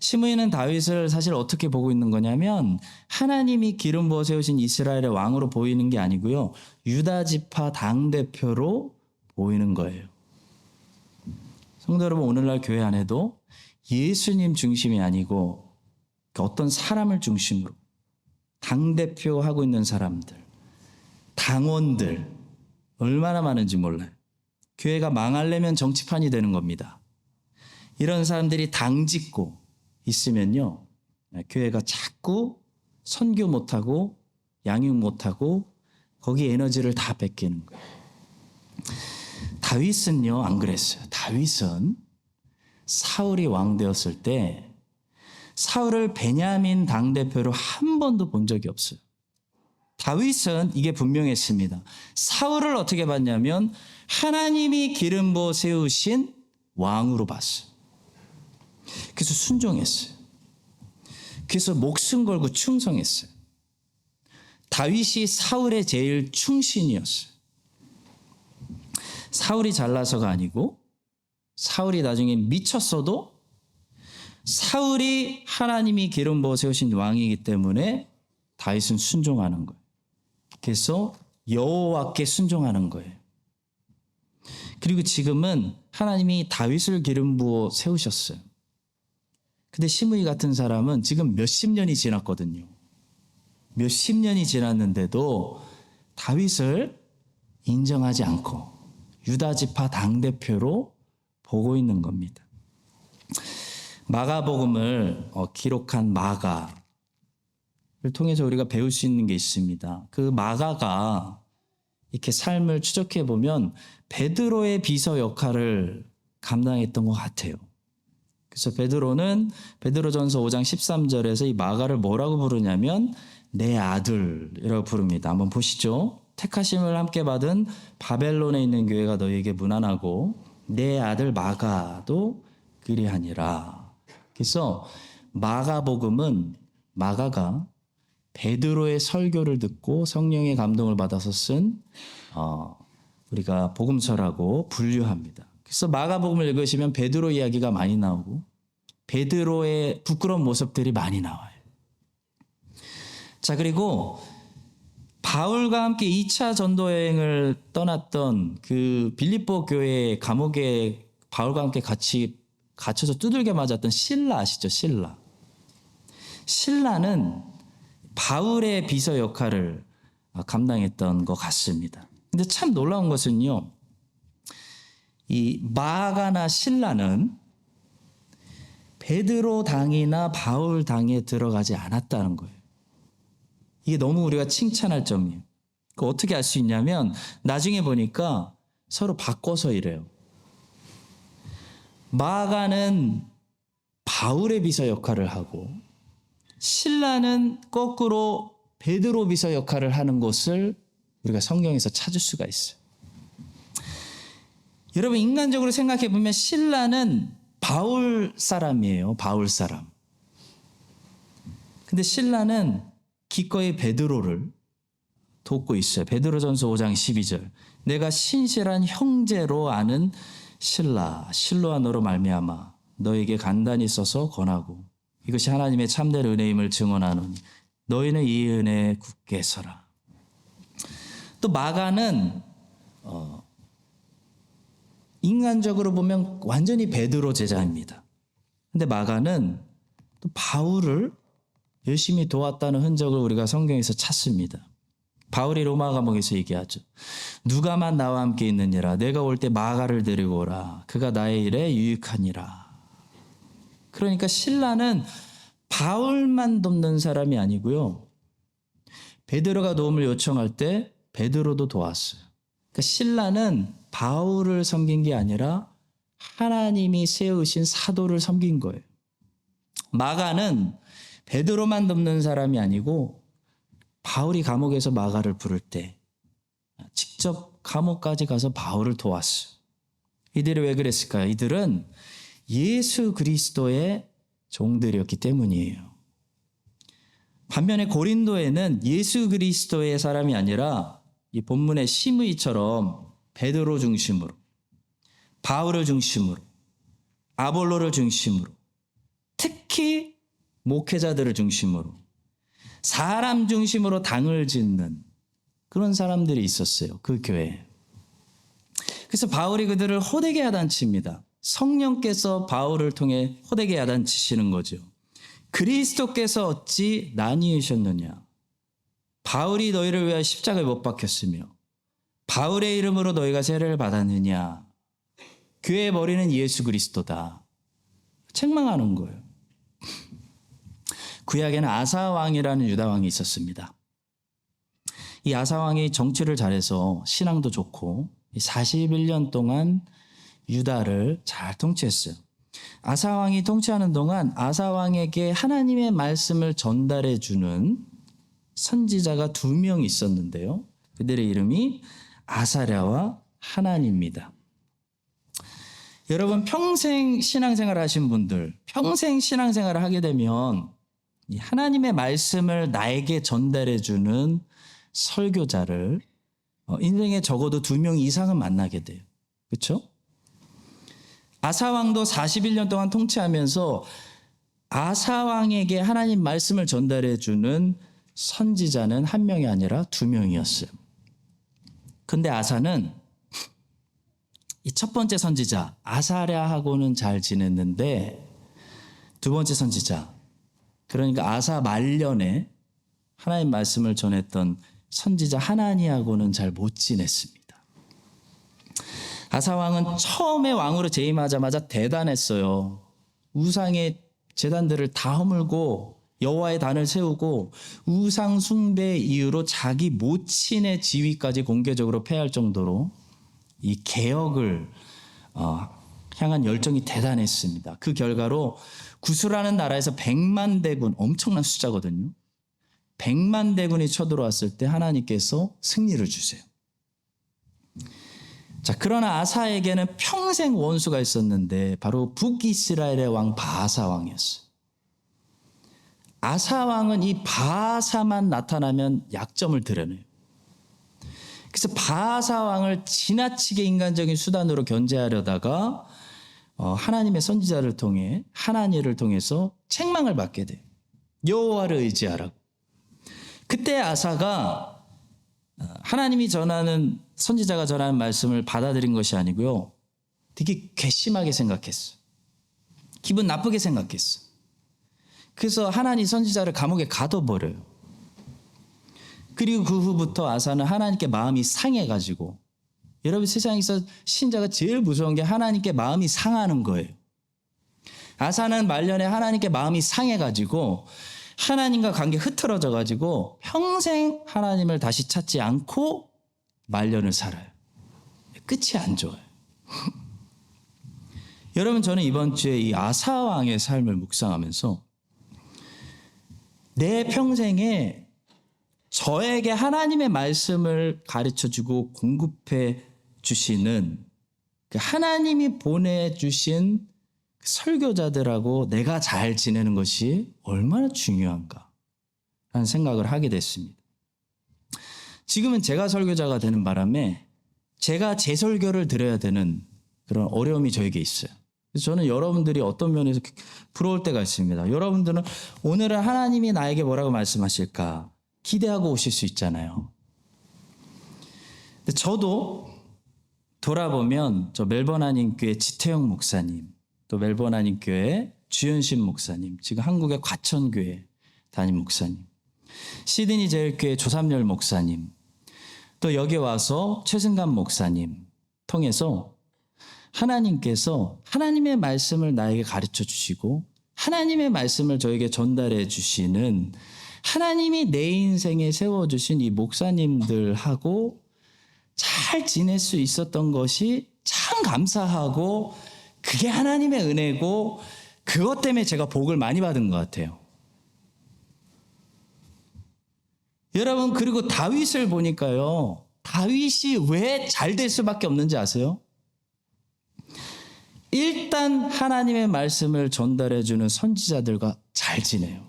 시므이는 다윗을 사실 어떻게 보고 있는 거냐면 하나님이 기름 부어 세우신 이스라엘의 왕으로 보이는 게 아니고요, 유다 지파 당대표로 보이는 거예요. 성도 여러분, 오늘날 교회 안에도 예수님 중심이 아니고 어떤 사람을 중심으로 당대표하고 있는 사람들, 당원들 얼마나 많은지 몰라요. 교회가 망하려면 정치판이 되는 겁니다. 이런 사람들이 당짓고 있으면요, 교회가 자꾸 선교 못하고 양육 못하고 거기 에너지를 다 뺏기는 거예요. 다윗은요, 안 그랬어요. 다윗은 사울이 왕 되었을 때 사울을 베냐민 당대표로 한 번도 본 적이 없어요. 다윗은 이게 분명했습니다. 사울을 어떻게 봤냐면 하나님이 기름 부어 세우신 왕으로 봤어요. 그래서 순종했어요. 그래서 목숨 걸고 충성했어요. 다윗이 사울의 제일 충신이었어요. 사울이 잘나서가 아니고 사울이 나중에 미쳤어도 사울이 하나님이 기름 부어 세우신 왕이기 때문에 다윗은 순종하는 거예요. 그래서 여호와께 순종하는 거예요. 그리고 지금은 하나님이 다윗을 기름 부어 세우셨어요. 근데 시므이 같은 사람은 지금 몇십 년이 지났거든요. 몇십 년이 지났는데도 다윗을 인정하지 않고 유다 지파 당대표로 보고 있는 겁니다. 마가복음을 기록한 마가를 통해서 우리가 배울 수 있는 게 있습니다. 그 마가가 이렇게 삶을 추적해 보면 베드로의 비서 역할을 감당했던 것 같아요. 그래서 베드로는 베드로전서 5장 13절에서 이 마가를 뭐라고 부르냐면 내 아들이라고 부릅니다. 한번 보시죠. 택하심을 함께 받은 바벨론에 있는 교회가 너희에게 문안하고 내 아들 마가도 그리하니라. 그래서 마가복음은 마가가 베드로의 설교를 듣고 성령의 감동을 받아서 쓴 우리가 복음서라고 분류합니다. 그래서 마가복음을 읽으시면 베드로 이야기가 많이 나오고 베드로의 부끄러운 모습들이 많이 나와요. 자, 그리고 바울과 함께 2차 전도 여행을 떠났던 그 빌립보 교회 감옥에 바울과 함께 같이 갇혀서 두들겨 맞았던 실라 아시죠? 실라는 바울의 비서 역할을 감당했던 것 같습니다. 근데 참 놀라운 것은요, 이 마가나 실라는 베드로 당이나 바울 당에 들어가지 않았다는 거예요. 이게 너무 우리가 칭찬할 점이에요. 어떻게 알 수 있냐면 나중에 보니까 서로 바꿔서 이래요. 마가는 바울의 비서 역할을 하고 실라는 거꾸로 베드로 비서 역할을 하는 것을 우리가 성경에서 찾을 수가 있어요. 여러분, 인간적으로 생각해 보면 실라는 바울 사람이에요. 바울 사람. 근데 실라는 기꺼이 베드로를 돕고 있어요. 베드로전서 5장 12절. 내가 신실한 형제로 아는 실로와 너로 말미암아 너에게 간단히 써서 권하고 이것이 하나님의 참된 은혜임을 증언하노니 너희는 이 은혜에 굳게 서라. 또 마가는 인간적으로 보면 완전히 베드로 제자입니다. 근데 마가는 또 바울을 열심히 도왔다는 흔적을 우리가 성경에서 찾습니다. 바울이 로마 감옥에서 얘기하죠. 누가만 나와 함께 있느니라. 내가 올 때 마가를 데리고 오라. 그가 나의 일에 유익하니라. 그러니까 실라는 바울만 돕는 사람이 아니고요. 베드로가 도움을 요청할 때 베드로도 도왔어요. 그러니까 실라는 바울을 섬긴 게 아니라 하나님이 세우신 사도를 섬긴 거예요. 마가는 베드로만 돕는 사람이 아니고 바울이 감옥에서 마가를 부를 때 직접 감옥까지 가서 바울을 도왔어요. 이들이 왜 그랬을까요? 이들은 예수 그리스도의 종들이었기 때문이에요. 반면에 고린도에는 예수 그리스도의 사람이 아니라 이 본문의 시므이처럼 베드로 중심으로, 바울을 중심으로, 아볼로를 중심으로, 특히 목회자들을 중심으로, 사람 중심으로 당을 짓는 그런 사람들이 있었어요. 그 교회에. 그래서 바울이 그들을 호되게 야단칩니다. 성령께서 바울을 통해 호되게 야단치시는 거죠. 그리스도께서 어찌 나뉘으셨느냐. 바울이 너희를 위하여 십자가에 못 박혔으며 바울의 이름으로 너희가 세례를 받았느냐. 교회의 머리는 예수 그리스도다. 책망하는 거예요. 구약에는 아사 왕이라는 유다 왕이 있었습니다. 이 아사 왕이 정치를 잘해서 신앙도 좋고 41년 동안 유다를 잘 통치했어요. 아사 왕이 통치하는 동안 아사 왕에게 하나님의 말씀을 전달해 주는 선지자가 2명 있었는데요. 그들의 이름이 아사랴와 하나니입니다. 여러분, 평생 신앙생활을 하신 분들, 평생 신앙생활을 하게 되면 이 하나님의 말씀을 나에게 전달해 주는 설교자를 인생에 적어도 2명 이상은 만나게 돼요. 그렇죠? 아사왕도 41년 동안 통치하면서 아사왕에게 하나님 말씀을 전달해 주는 선지자는 1명이 아니라 2명이었어요. 근데 아사는 이 첫 번째 선지자 아사랴하고는 잘 지냈는데 두 번째 선지자, 그러니까 아사 말년에 하나님 말씀을 전했던 선지자 하나니하고는 잘 못 지냈습니다. 아사 왕은 처음에 왕으로 재임하자마자 대단했어요. 우상의 제단들을 다 허물고 여호와의 단을 세우고 우상 숭배 이유로 자기 모친의 지위까지 공개적으로 폐할 정도로 이 개혁을 향한 열정이 대단했습니다. 그 결과로 구스라는 나라에서 100만 대군, 엄청난 숫자거든요. 100만 대군이 쳐들어왔을 때 하나님께서 승리를 주세요. 자, 그러나 아사에게는 평생 원수가 있었는데 바로 북이스라엘의 왕 바아사 왕이었어요. 아사 왕은 이 바아사만 나타나면 약점을 드러내요. 그래서 바아사 왕을 지나치게 인간적인 수단으로 견제하려다가 하나님의 선지자를 통해 하나니를 통해서 책망을 받게 돼요. 여호와를 의지하라고. 그때 아사가 하나님이 전하는 선지자가 전하는 말씀을 받아들인 것이 아니고요. 되게 괘씸하게 생각했어. 기분 나쁘게 생각했어. 그래서 하나님 선지자를 감옥에 가둬버려요. 그리고 그 후부터 아사는 하나님께 마음이 상해가지고, 여러분 세상에서 신자가 제일 무서운 게 하나님께 마음이 상하는 거예요. 아사는 말년에 하나님께 마음이 상해가지고 하나님과 관계 흐트러져가지고 평생 하나님을 다시 찾지 않고 말년을 살아요. 끝이 안 좋아요. 여러분, 저는 이번 주에 이 아사 왕의 삶을 묵상하면서 내 평생에 저에게 하나님의 말씀을 가르쳐주고 공급해 주시는 그 하나님이 보내주신 설교자들하고 내가 잘 지내는 것이 얼마나 중요한가 하는 생각을 하게 됐습니다. 지금은 제가 설교자가 되는 바람에 제가 제 설교를 드려야 되는 그런 어려움이 저에게 있어요. 그래서 저는 여러분들이 어떤 면에서 부러울 때가 있습니다. 여러분들은 오늘은 하나님이 나에게 뭐라고 말씀하실까 기대하고 오실 수 있잖아요. 근데 저도 돌아보면 저 멜번 한인교회 지태영 목사님, 또 멜번 한인교회 주현신 목사님, 지금 한국의 과천교회 담임 목사님, 시드니 제일교회 조삼열 목사님, 또 여기 와서 최승감 목사님 통해서 하나님께서 하나님의 말씀을 나에게 가르쳐 주시고 하나님의 말씀을 저에게 전달해 주시는 하나님이 내 인생에 세워주신 이 목사님들하고 잘 지낼 수 있었던 것이 참 감사하고 그게 하나님의 은혜고 그것 때문에 제가 복을 많이 받은 것 같아요. 여러분, 그리고 다윗을 보니까요. 다윗이 왜 잘 될 수밖에 없는지 아세요? 일단 하나님의 말씀을 전달해주는 선지자들과 잘 지내요.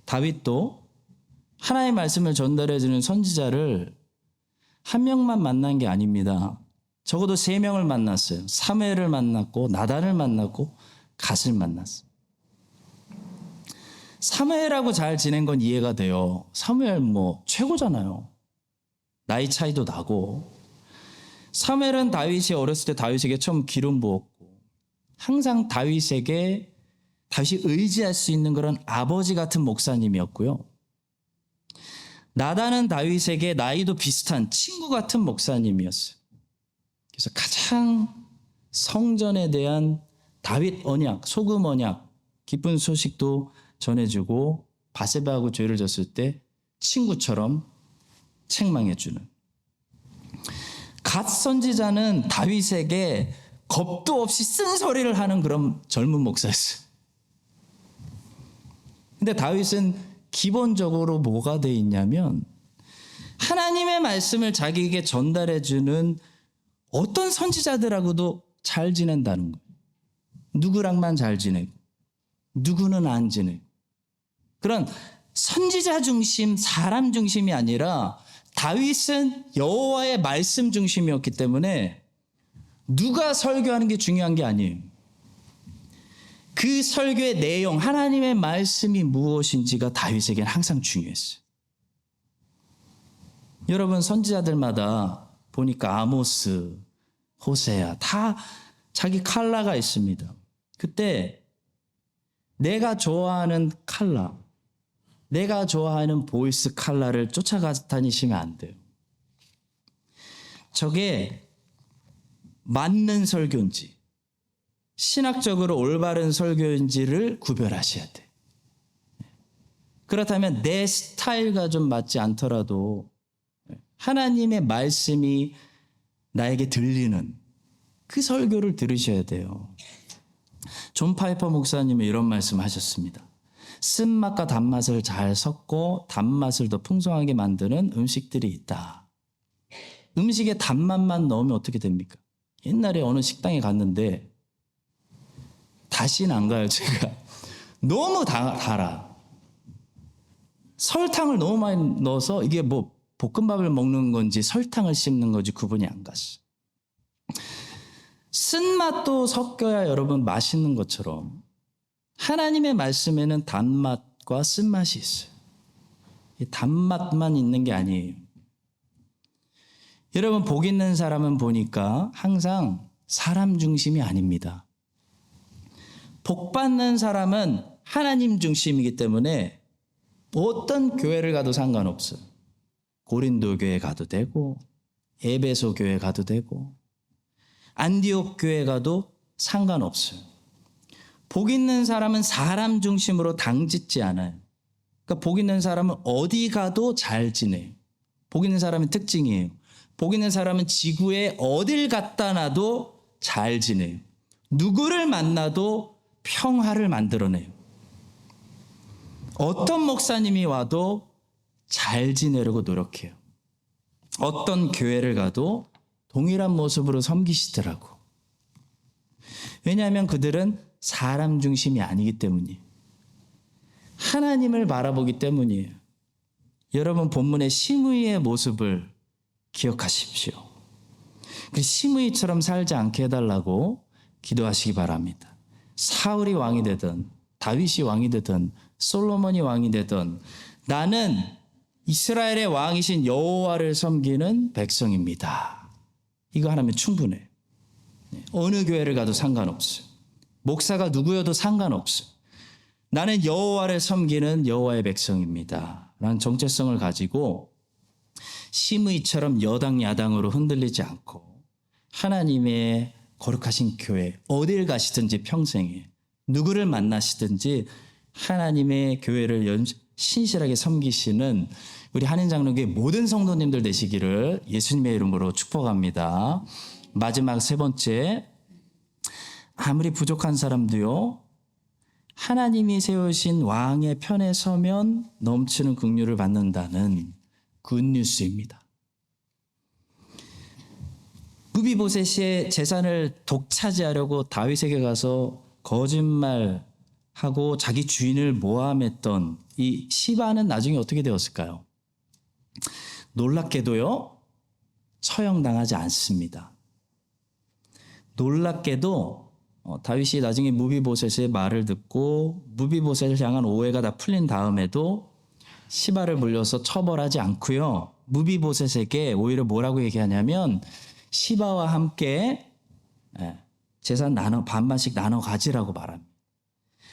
다윗도 하나님의 말씀을 전달해주는 선지자를 한 명만 만난 게 아닙니다. 적어도 3명을 만났어요. 사무엘을 만났고 나단을 만났고 갓을 만났어요. 사무엘하고 잘 지낸 건 이해가 돼요. 사무엘 뭐 최고잖아요. 나이 차이도 나고. 사무엘은 다윗이 어렸을 때 다윗에게 처음 기름 부었고 항상 다윗이 의지할 수 있는 그런 아버지 같은 목사님이었고요. 나단은 다윗에게 나이도 비슷한 친구 같은 목사님이었어요. 그래서 가장 성전에 대한 다윗 언약, 소금 언약, 기쁜 소식도 전해주고 바세바하고 죄를 졌을 때 친구처럼 책망해주는. 갓 선지자는 다윗에게 겁도 없이 쓴소리를 하는 그런 젊은 목사였어요. 근데 다윗은 기본적으로 뭐가 돼 있냐면 하나님의 말씀을 자기에게 전달해주는 어떤 선지자들하고도 잘 지낸다는 거예요. 누구랑만 잘 지내고 누구는 안 지내고. 그런 선지자 중심, 사람 중심이 아니라 다윗은 여호와의 말씀 중심이었기 때문에 누가 설교하는 게 중요한 게 아니에요. 그 설교의 내용, 하나님의 말씀이 무엇인지가 다윗에게는 항상 중요했어요. 여러분, 선지자들마다 보니까 아모스, 호세아 다 자기 칼라가 있습니다. 그때 내가 좋아하는 칼라, 내가 좋아하는 보이스 칼라를 쫓아가 다니시면 안 돼요. 저게 맞는 설교인지, 신학적으로 올바른 설교인지를 구별하셔야 돼요. 그렇다면 내 스타일과 좀 맞지 않더라도 하나님의 말씀이 나에게 들리는 그 설교를 들으셔야 돼요. 존 파이퍼 목사님은 이런 말씀 하셨습니다. 쓴맛과 단맛을 잘 섞고 단맛을 더 풍성하게 만드는 음식들이 있다. 음식에 단맛만 넣으면 어떻게 됩니까? 옛날에 어느 식당에 갔는데 다시는 안 가요, 제가. 너무 달아. 설탕을 너무 많이 넣어서 이게 뭐 볶음밥을 먹는 건지 설탕을 씹는 건지 구분이 안 갔어. 쓴맛도 섞여야 여러분 맛있는 것처럼 하나님의 말씀에는 단맛과 쓴맛이 있어요. 단맛만 있는 게 아니에요. 여러분, 복 있는 사람은 보니까 항상 사람 중심이 아닙니다. 복 받는 사람은 하나님 중심이기 때문에 어떤 교회를 가도 상관없어요. 고린도 교회 가도 되고 에베소 교회 가도 되고 안디옥 교회 가도 상관없어요. 복 있는 사람은 사람 중심으로 당짓지 않아요. 그러니까 복 있는 사람은 어디 가도 잘 지내요. 복 있는 사람의 특징이에요. 복 있는 사람은 지구에 어딜 갖다 놔도 잘 지내요. 누구를 만나도 평화를 만들어내요. 어떤 목사님이 와도 잘 지내려고 노력해요. 어떤 교회를 가도 동일한 모습으로 섬기시더라고. 왜냐하면 그들은 사람 중심이 아니기 때문이에요. 하나님을 바라보기 때문이에요. 여러분, 본문의 시므이의 모습을 기억하십시오. 그 시므이처럼 살지 않게 해달라고 기도하시기 바랍니다. 사울이 왕이 되든 다윗이 왕이 되든 솔로몬이 왕이 되든 나는 이스라엘의 왕이신 여호와를 섬기는 백성입니다. 이거 하나면 충분해요. 어느 교회를 가도 상관없어요. 목사가 누구여도 상관없어요. 나는 여호와를 섬기는 여호와의 백성입니다. 라는 정체성을 가지고 시므이처럼 여당 야당으로 흔들리지 않고 하나님의 거룩하신 교회 어딜 가시든지 평생에 누구를 만나시든지 하나님의 교회를 신실하게 섬기시는 우리 한인장로교회 모든 성도님들 되시기를 예수님의 이름으로 축복합니다. 마지막 세 번째, 아무리 부족한 사람도요, 하나님이 세우신 왕의 편에 서면 넘치는 긍휼을 받는다는 굿뉴스입니다. 무비보셋의 재산을 독차지하려고 다윗에게 가서 거짓말하고 자기 주인을 모함했던 이 시바는 나중에 어떻게 되었을까요? 놀랍게도요, 처형당하지 않습니다. 놀랍게도 다윗이 나중에 무비보셋의 말을 듣고 무비보셋을 향한 오해가 다 풀린 다음에도 시바를 물려서 처벌하지 않고요, 무비보셋에게 오히려 뭐라고 얘기하냐면 시바와 함께 재산 반반씩 나눠 가지라고 말합니다.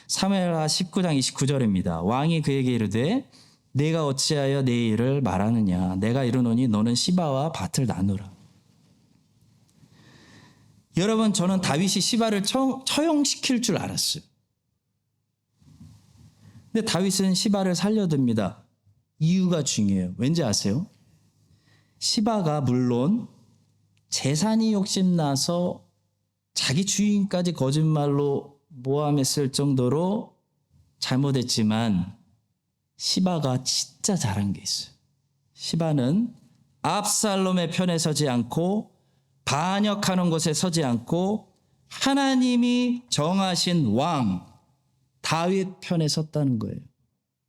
사무엘하 19장 29절입니다. 왕이 그에게 이르되 내가 어찌하여 내 일을 말하느냐, 내가 이르노니 너는 시바와 밭을 나누라. 여러분, 저는 다윗이 시바를 처형시킬 줄 알았어요. 근데 다윗은 시바를 살려둡니다. 이유가 중요해요. 왠지 아세요? 시바가 물론 재산이 욕심나서 자기 주인까지 거짓말로 모함했을 정도로 잘못했지만 시바가 진짜 잘한 게 있어요. 시바는 압살롬의 편에 서지 않고 반역하는 곳에 서지 않고 하나님이 정하신 왕 다윗 편에 섰다는 거예요.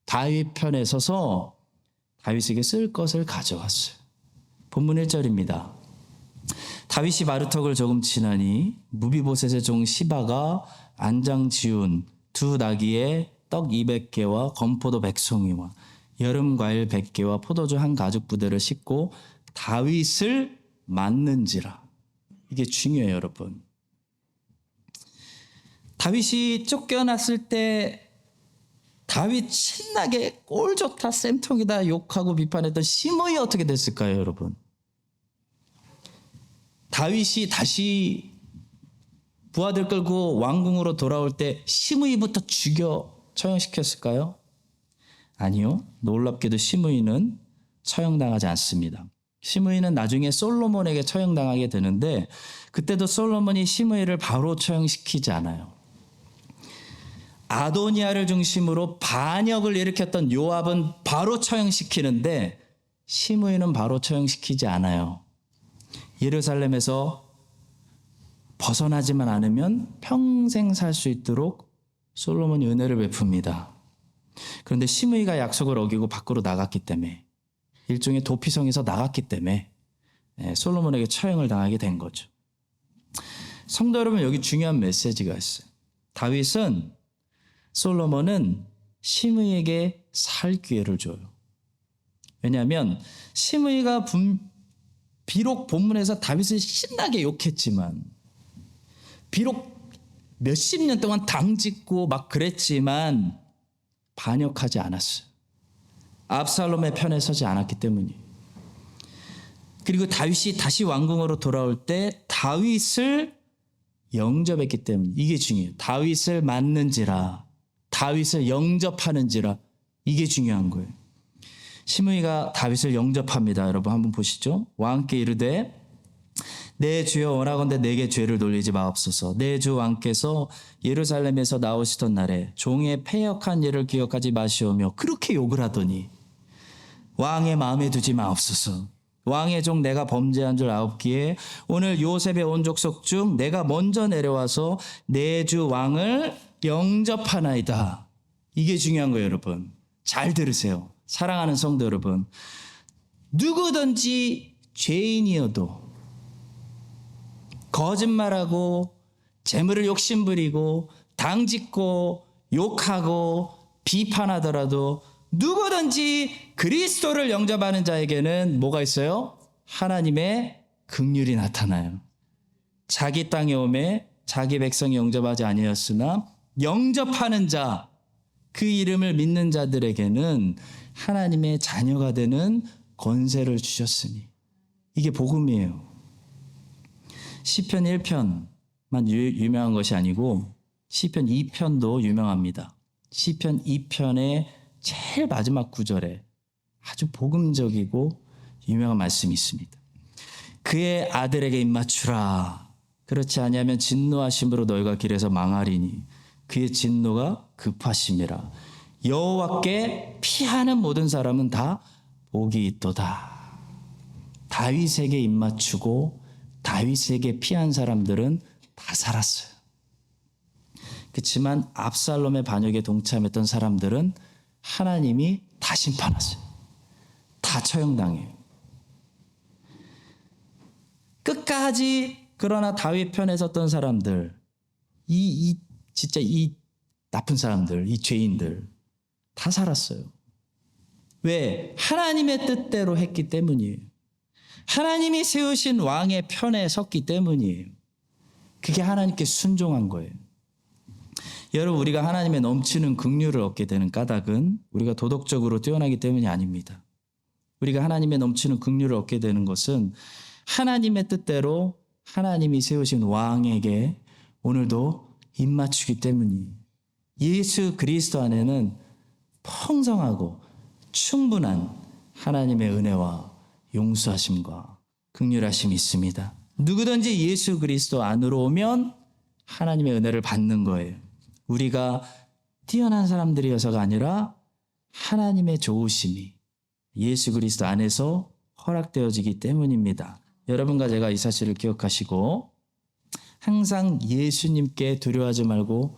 다윗 편에 서서 다윗에게 쓸 것을 가져왔어요. 본문 1절입니다. 다윗이 마루턱을 조금 치나니 무비보셋의 종 시바가 안장 지운 두 나귀에 떡 200개와 건포도 100송이와 여름 과일 100개와 포도주 한 가죽 부대를 싣고 다윗을 맞는지라. 이게 중요해요, 여러분. 다윗이 쫓겨났을 때 다윗 신나게 꼴 좋다, 쌤통이다 욕하고 비판했던 시므이 어떻게 됐을까요, 여러분? 다윗이 다시 부하들 끌고 왕궁으로 돌아올 때 시므이부터 죽여 처형시켰을까요? 아니요. 놀랍게도 시므이는 처형당하지 않습니다. 시므이는 나중에 솔로몬에게 처형당하게 되는데 그때도 솔로몬이 시므이를 바로 처형시키지 않아요. 아도니아를 중심으로 반역을 일으켰던 요압은 바로 처형시키는데 시므이는 바로 처형시키지 않아요. 예루살렘에서 벗어나지만 않으면 평생 살 수 있도록 솔로몬이 은혜를 베풉니다. 그런데 시므이가 약속을 어기고 밖으로 나갔기 때문에 일종의 도피성에서 나갔기 때문에 솔로몬에게 처형을 당하게 된 거죠. 성도 여러분, 여기 중요한 메시지가 있어요. 다윗은 솔로몬은 시므이에게 살 기회를 줘요. 왜냐하면 시므이가 비록 본문에서 다윗을 신나게 욕했지만 비록 몇십 년 동안 당짓고 막 그랬지만 반역하지 않았어요. 압살롬의 편에 서지 않았기 때문이에요. 그리고 다윗이 다시 왕궁으로 돌아올 때 다윗을 영접했기 때문에 이게 중요해요. 다윗을 맞는지라, 다윗을 영접하는지라, 이게 중요한 거예요. 시므이가 다윗을 영접합니다. 여러분 한번 보시죠. 왕께 이르되 내 주여 원하건대 내게 죄를 돌리지 마옵소서. 내 주 왕께서 예루살렘에서 나오시던 날에 종의 패역한 일을 기억하지 마시오며 그렇게 욕을 하더니 왕의 마음에 두지 마옵소서. 왕의 종 내가 범죄한 줄 아옵기에 오늘 요셉의 온 족속 중 내가 먼저 내려와서 내 주 왕을 영접하나이다. 이게 중요한 거예요, 여러분. 잘 들으세요. 사랑하는 성도 여러분. 누구든지 죄인이어도 거짓말하고 재물을 욕심부리고 당짓고 욕하고 비판하더라도 누구든지 그리스도를 영접하는 자에게는 뭐가 있어요? 하나님의 긍휼이 나타나요. 자기 땅에 오매 자기 백성이 영접하지 아니하였으나 영접하는 자, 그 이름을 믿는 자들에게는 하나님의 자녀가 되는 권세를 주셨으니 이게 복음이에요. 시편 1편만 유명한 것이 아니고 시편 2편도 유명합니다. 시편 2편의 제일 마지막 구절에 아주 복음적이고 유명한 말씀이 있습니다. 그의 아들에게 입맞추라. 그렇지 아니하면 진노하심으로 너희가 길에서 망하리니 그의 진노가 급하심이라. 여호와께 피하는 모든 사람은 다 복이 있도다. 다윗에게 입맞추고 다윗에게 피한 사람들은 다 살았어요. 그렇지만 압살롬의 반역에 동참했던 사람들은 하나님이 다 심판하세요. 다 처형당해요. 끝까지 그러나 다윗 편에 섰던 사람들, 진짜 이 나쁜 사람들, 이 죄인들 다 살았어요. 왜? 하나님의 뜻대로 했기 때문이에요. 하나님이 세우신 왕의 편에 섰기 때문이에요. 그게 하나님께 순종한 거예요. 여러분, 우리가 하나님의 넘치는 긍휼을 얻게 되는 까닭은 우리가 도덕적으로 뛰어나기 때문이 아닙니다. 우리가 하나님의 넘치는 긍휼을 얻게 되는 것은 하나님의 뜻대로 하나님이 세우신 왕에게 오늘도 입맞추기 때문이에요. 예수 그리스도 안에는 풍성하고 충분한 하나님의 은혜와 용서하심과 긍휼하심이 있습니다. 누구든지 예수 그리스도 안으로 오면 하나님의 은혜를 받는 거예요. 우리가 뛰어난 사람들이어서가 아니라 하나님의 좋으심이 예수 그리스도 안에서 허락되어지기 때문입니다. 여러분과 제가 이 사실을 기억하시고 항상 예수님께 두려워하지 말고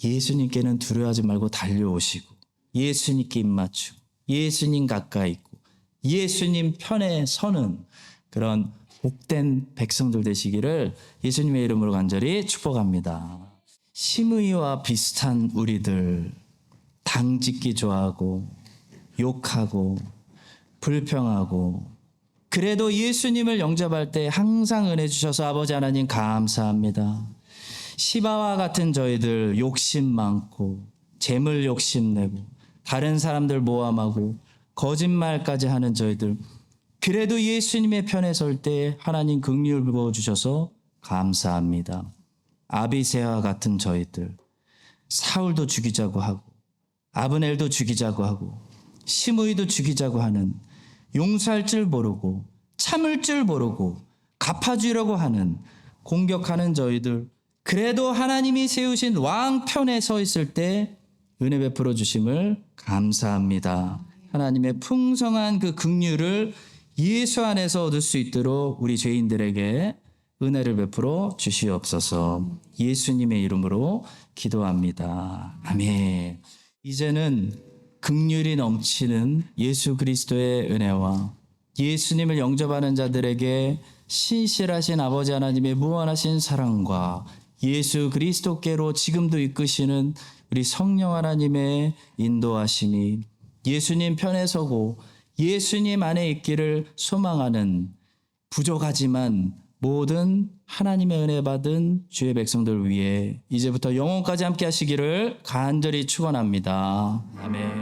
예수님께는 두려워하지 말고 달려오시고 예수님께 입맞추고 예수님 가까이 있고 예수님 편에 서는 그런 복된 백성들 되시기를 예수님의 이름으로 간절히 축복합니다. 심의와 비슷한 우리들 당짓기 좋아하고 욕하고 불평하고 그래도 예수님을 영접할 때 항상 은혜 주셔서 아버지 하나님 감사합니다. 시바와 같은 저희들 욕심 많고 재물 욕심내고 다른 사람들 모함하고 거짓말까지 하는 저희들 그래도 예수님의 편에 설 때 하나님 긍휼을 부어주셔서 감사합니다. 아비새와 같은 저희들 사울도 죽이자고 하고 아브넬도 죽이자고 하고 시므이도 죽이자고 하는 용서할 줄 모르고 참을 줄 모르고 갚아주려고 하는 공격하는 저희들 그래도 하나님이 세우신 왕 편에 서 있을 때 은혜 베풀어 주심을 감사합니다. 하나님의 풍성한 그 긍휼을 예수 안에서 얻을 수 있도록 우리 죄인들에게 은혜를 베풀어 주시옵소서. 예수님의 이름으로 기도합니다. 아멘. 이제는 긍휼이 넘치는 예수 그리스도의 은혜와 예수님을 영접하는 자들에게 신실하신 아버지 하나님의 무한하신 사랑과 예수 그리스도께로 지금도 이끄시는 우리 성령 하나님의 인도하심이 예수님 편에 서고 예수님 안에 있기를 소망하는 부족하지만 모든 하나님의 은혜 받은 주의 백성들 위해 이제부터 영원까지 함께 하시기를 간절히 축원합니다. 아멘.